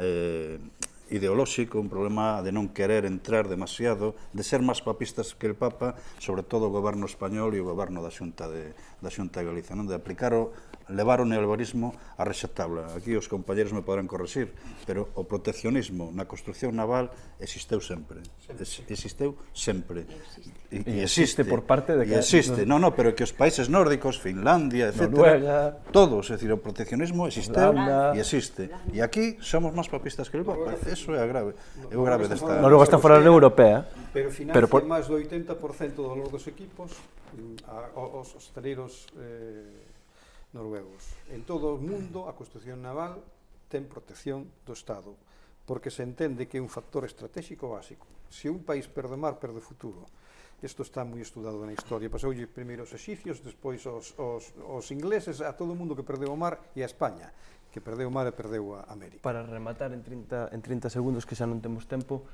ideolóxico, un problema de non querer entrar demasiado, de ser máis papistas que el Papa, sobre todo o goberno español e o goberno da Xunta de Galicia, non? De aplicar levar o neoliberismo a rexatabla. Aquí os compañeros me poderán corregir, pero o proteccionismo na construción naval existeu sempre. Existeu sempre. E existe por parte de que... Existe, non, pero que os países nórdicos, Finlandia, etc., todos, é dicir, o proteccionismo existeu e existe. E aquí somos máis papistas que el Papa. Eso é grave. É o grave desta... Noruega está fora da Unión Europea. Pero financia máis do 80% do valor dos equipos aos hostaleiros noruegos. En todo o mundo, a construción naval ten protección do Estado, porque se entende que é un factor estratégico básico. Se un país perde mar, perde futuro. Isto está moi estudado na historia. Pasoulle primeiro os exicios, despois os ingleses, a todo o mundo que perdeu o mar, e a España, que perdeu o mar e perdeu a América. Para rematar en 30 segundos, que xa non temos tempo,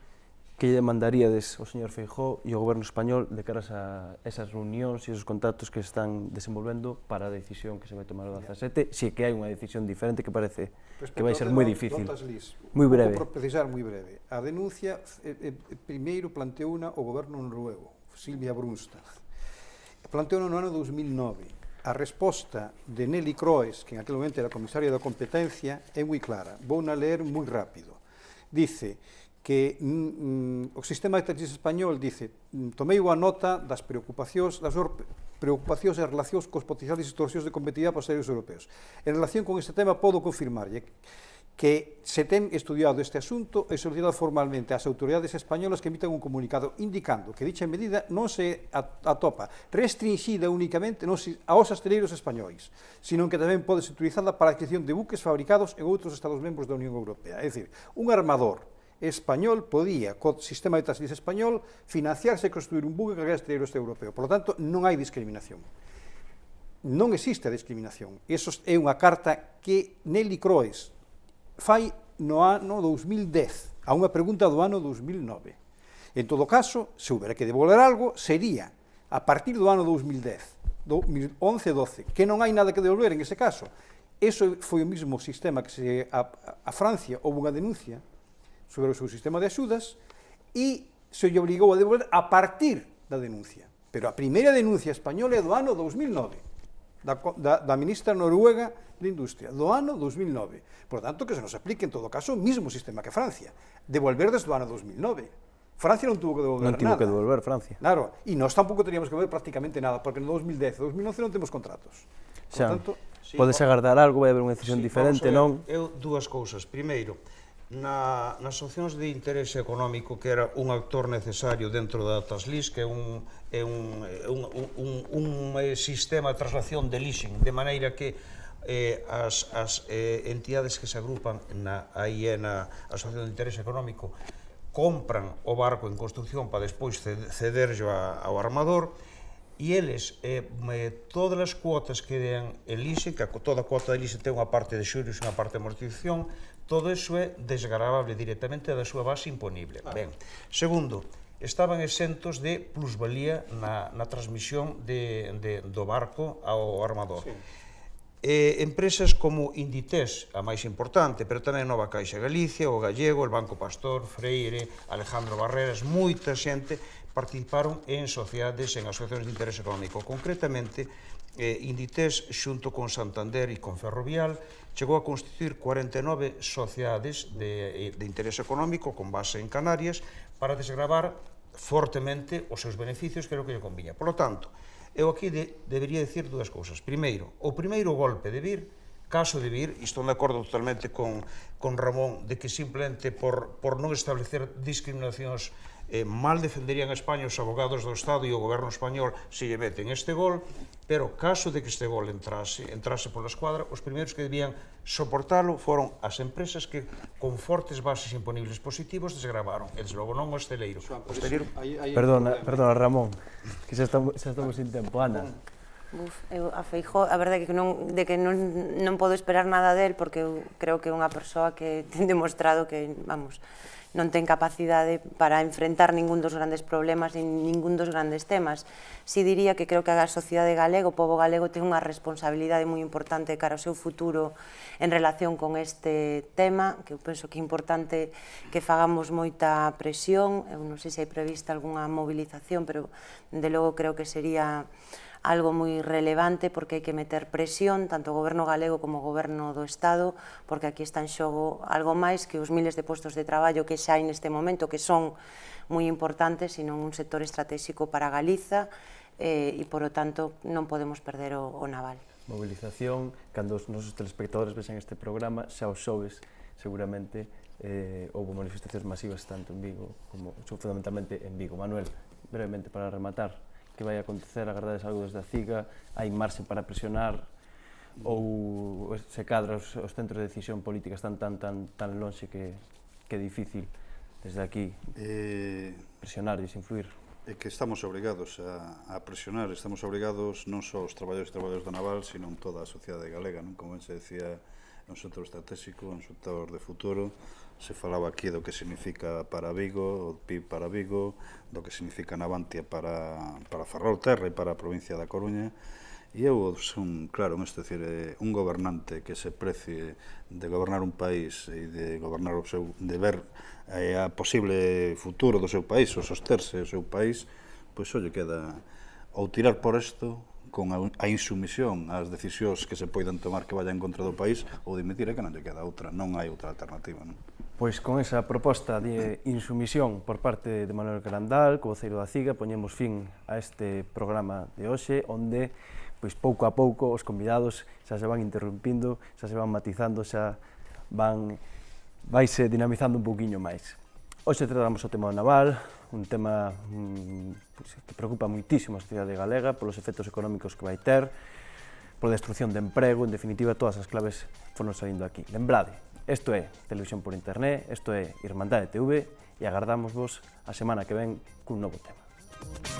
que lle demandaríades ao señor Feijóo e ao goberno español de caras a esas reunións e esos contactos que están desenvolvendo para a decisión que se vai tomar o 17, se que hai unha decisión diferente que parece que vai ser moi difícil. Moi breve. Por precisar moi breve. A denuncia, primeiro planteou unha o goberno noruego, Silvia Brunstad. Planteou no ano 2009. A resposta de Nelly Kroes, que en aquel momento era comisaria da competencia, é moi clara. Vou na ler moi rápido. Dice que o sistema de taxis español, dice, tomei a nota das preocupacións e relacións cos potenciais distorsións de competitividade para os aéreos europeos. En relación con este tema, podo confirmarlle que se ten estudiado este asunto e solicitado formalmente ás autoridades españolas que emitan un comunicado indicando que dicha medida non se atopa restringida únicamente aos asteleiros españois, sino que tamén pode ser utilizada para a adquisición de buques fabricados en outros Estados membros da Unión Europea. É dicir, un armador español podía, co sistema de taxis español, financiarse e construir un buque que calquera asteleiro este europeo. Por lo tanto, non hai discriminación. Non existe a discriminación. Eso é unha carta que Nelly Kroes fai no ano 2010, a unha pregunta do ano 2009. En todo caso, se houbera que devolver algo, sería a partir do ano 2010, 2011-12, que non hai nada que devolver en ese caso. Eso foi o mismo sistema que a Francia houve unha denuncia sobre o seu sistema de axudas e se lle obligou a devolver a partir da denuncia. Pero a primeira denuncia española é do ano 2009, da ministra noruega de Industria, do ano 2009. Por tanto, que se nos aplique en todo caso o mismo sistema que Francia, devolver desde o ano 2009. Francia non tuvo que devolver nada. Non tivo que devolver Francia. Claro, e nós tampouco teríamos que devolver prácticamente nada, porque no 2010 e 2011 non temos contratos. Xa, podes agardar algo, vai haber unha decisión diferente, non? Eu dúas cousas. Primeiro, nas opcións de interese económico, que era un actor necesario dentro da Taslís, que é un sistema de traslación de leasing, de maneira que as entidades que se agrupan aí na asociación de interese económico compran o barco en construcción para despois cederlo ao armador, e eles, todas as cuotas que den en leasing, que toda cuota de leasing ten unha parte de xuros e unha parte de amortización, todo iso é desgravable directamente da súa base imponible. Ben, segundo, estaban exentos de plusvalía na transmisión do barco ao armador. Empresas como Inditex, a máis importante, pero tamén Nova Caixa Galicia, o Gallego, el Banco Pastor, Freire, Alejandro Barreras, moita xente participaron en sociedades, en asociacións de interés económico. Concretamente, Inditex, xunto con Santander e con Ferrovial, chegou a constituir 49 sociedades de interés económico con base en Canarias para desgravar fortemente os seus beneficios, que era o que lle conviña. Por lo tanto, eu aquí debería decir dúas cousas. Primeiro, o primeiro golpe de Vir, caso de Vir, e estou de acordo totalmente con Ramón, de que simplemente por non establecer discriminacións mal defenderían a España os abogados do Estado e o goberno español se lle meten este gol, pero caso de que este gol entrase pola escuadra, os primeiros que debían soportalo foron as empresas que con fortes bases imponibles positivos desgravaron, e desde logo non o hosteleiro. Perdona, Ramón, que xa estamos sin tempo, Ana. Eu a Feijóo, a verdade é que non podo esperar nada del, porque eu creo que é unha persoa que ten demostrado que, vamos, non ten capacidade para enfrentar ningún dos grandes problemas nin ningún dos grandes temas. Si diría que creo que a sociedade galega, o pobo galego, ten unha responsabilidade moi importante cara ao seu futuro en relación con este tema, que eu penso que é importante que fagamos moita presión. Eu non sei se hai prevista algunha movilización, pero, de logo, creo que sería algo moi relevante, porque hai que meter presión tanto o goberno galego como o goberno do Estado, porque aquí está en xogo algo máis que os miles de postos de traballo que xa hai neste momento, que son moi importantes, sino un sector estratégico para Galiza, e, polo tanto, non podemos perder o naval. Movilización, cando os nosos telespectadores vexan este programa, xa os xoves, seguramente, houve manifestacións masivas tanto en Vigo como fundamentalmente en Vigo. Manuel, brevemente para rematar, que vai acontecer? Agardades algo desde a CIGA? Hai marxe para presionar? Ou se cadra os centros de decisión política están tan lonxe que é difícil desde aquí presionar e desinfluir? É que estamos obrigados a presionar, estamos obrigados non só os traballadores e traballadores da Naval, sino en toda a sociedade galega, non? Como se decía, é un sector estratégico, un sector de futuro. Se falaba aquí do que significa para Vigo, o PIB para Vigo, do que significa Navantia para Ferrolterra e para a provincia da Coruña. E eu son claro nisto, decir, un gobernante que se precie de gobernar un país e de gobernar o seu, de ver a posible futuro do seu país, ou sosterse o seu país, pois só lle queda ou tirar por isto con a insumisión ás decisións que se poidan tomar que vayan en contra do país, ou dimitir, que non lle queda outra, non hai outra alternativa, non? Pois con esa proposta de insumisión por parte de Manuel Grandal, co voceiro da CIGA, poñemos fin a este programa de hoxe, onde pois pouco a pouco os convidados xa se van interrompindo, xa se van matizando, xa vaise dinamizando un pouquiño máis. Hoxe tratamos o tema naval, un tema que preocupa moitísimo a sociedade galega polos efectos económicos que vai ter, pola destrucción de emprego, en definitiva, todas as claves foron saindo aquí. Lembrade, isto é Televisión por Internet, isto é Irmandade TV, e agardámosvos a semana que ven cun novo tema.